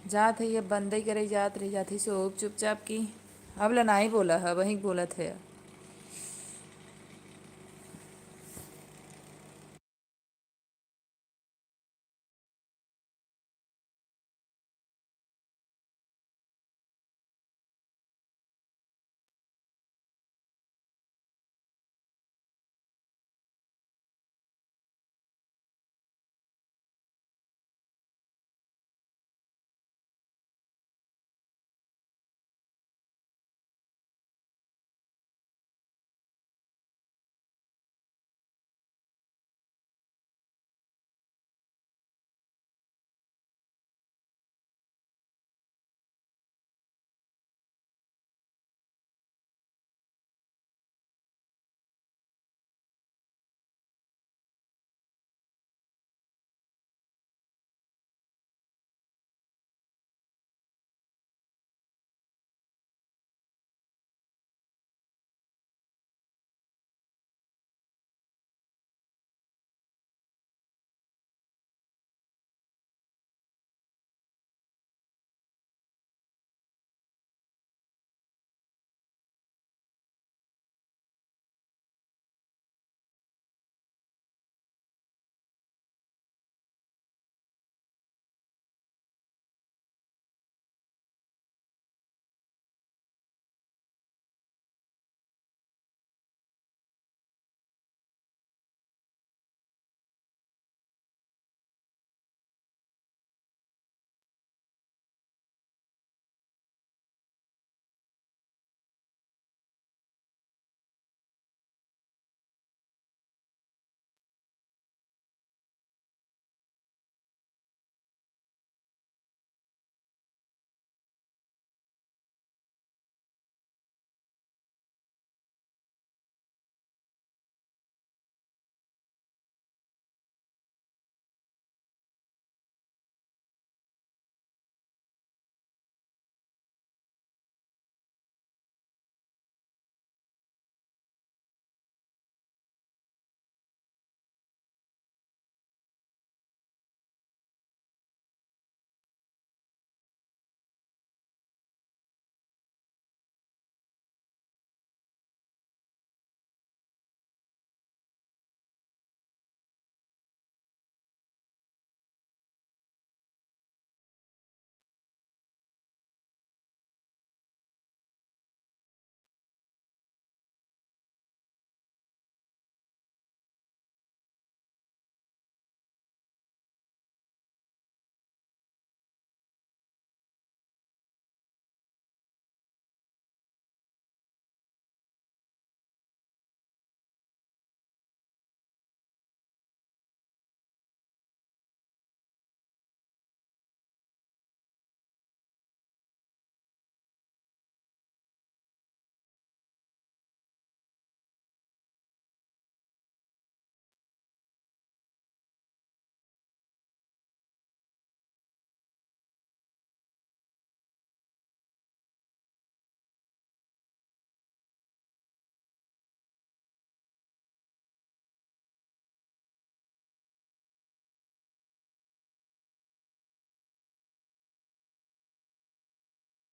जात है ये बंद ही करे जात रही जाती सो चुपचाप की अब ला नाई बोला है वही बोलत है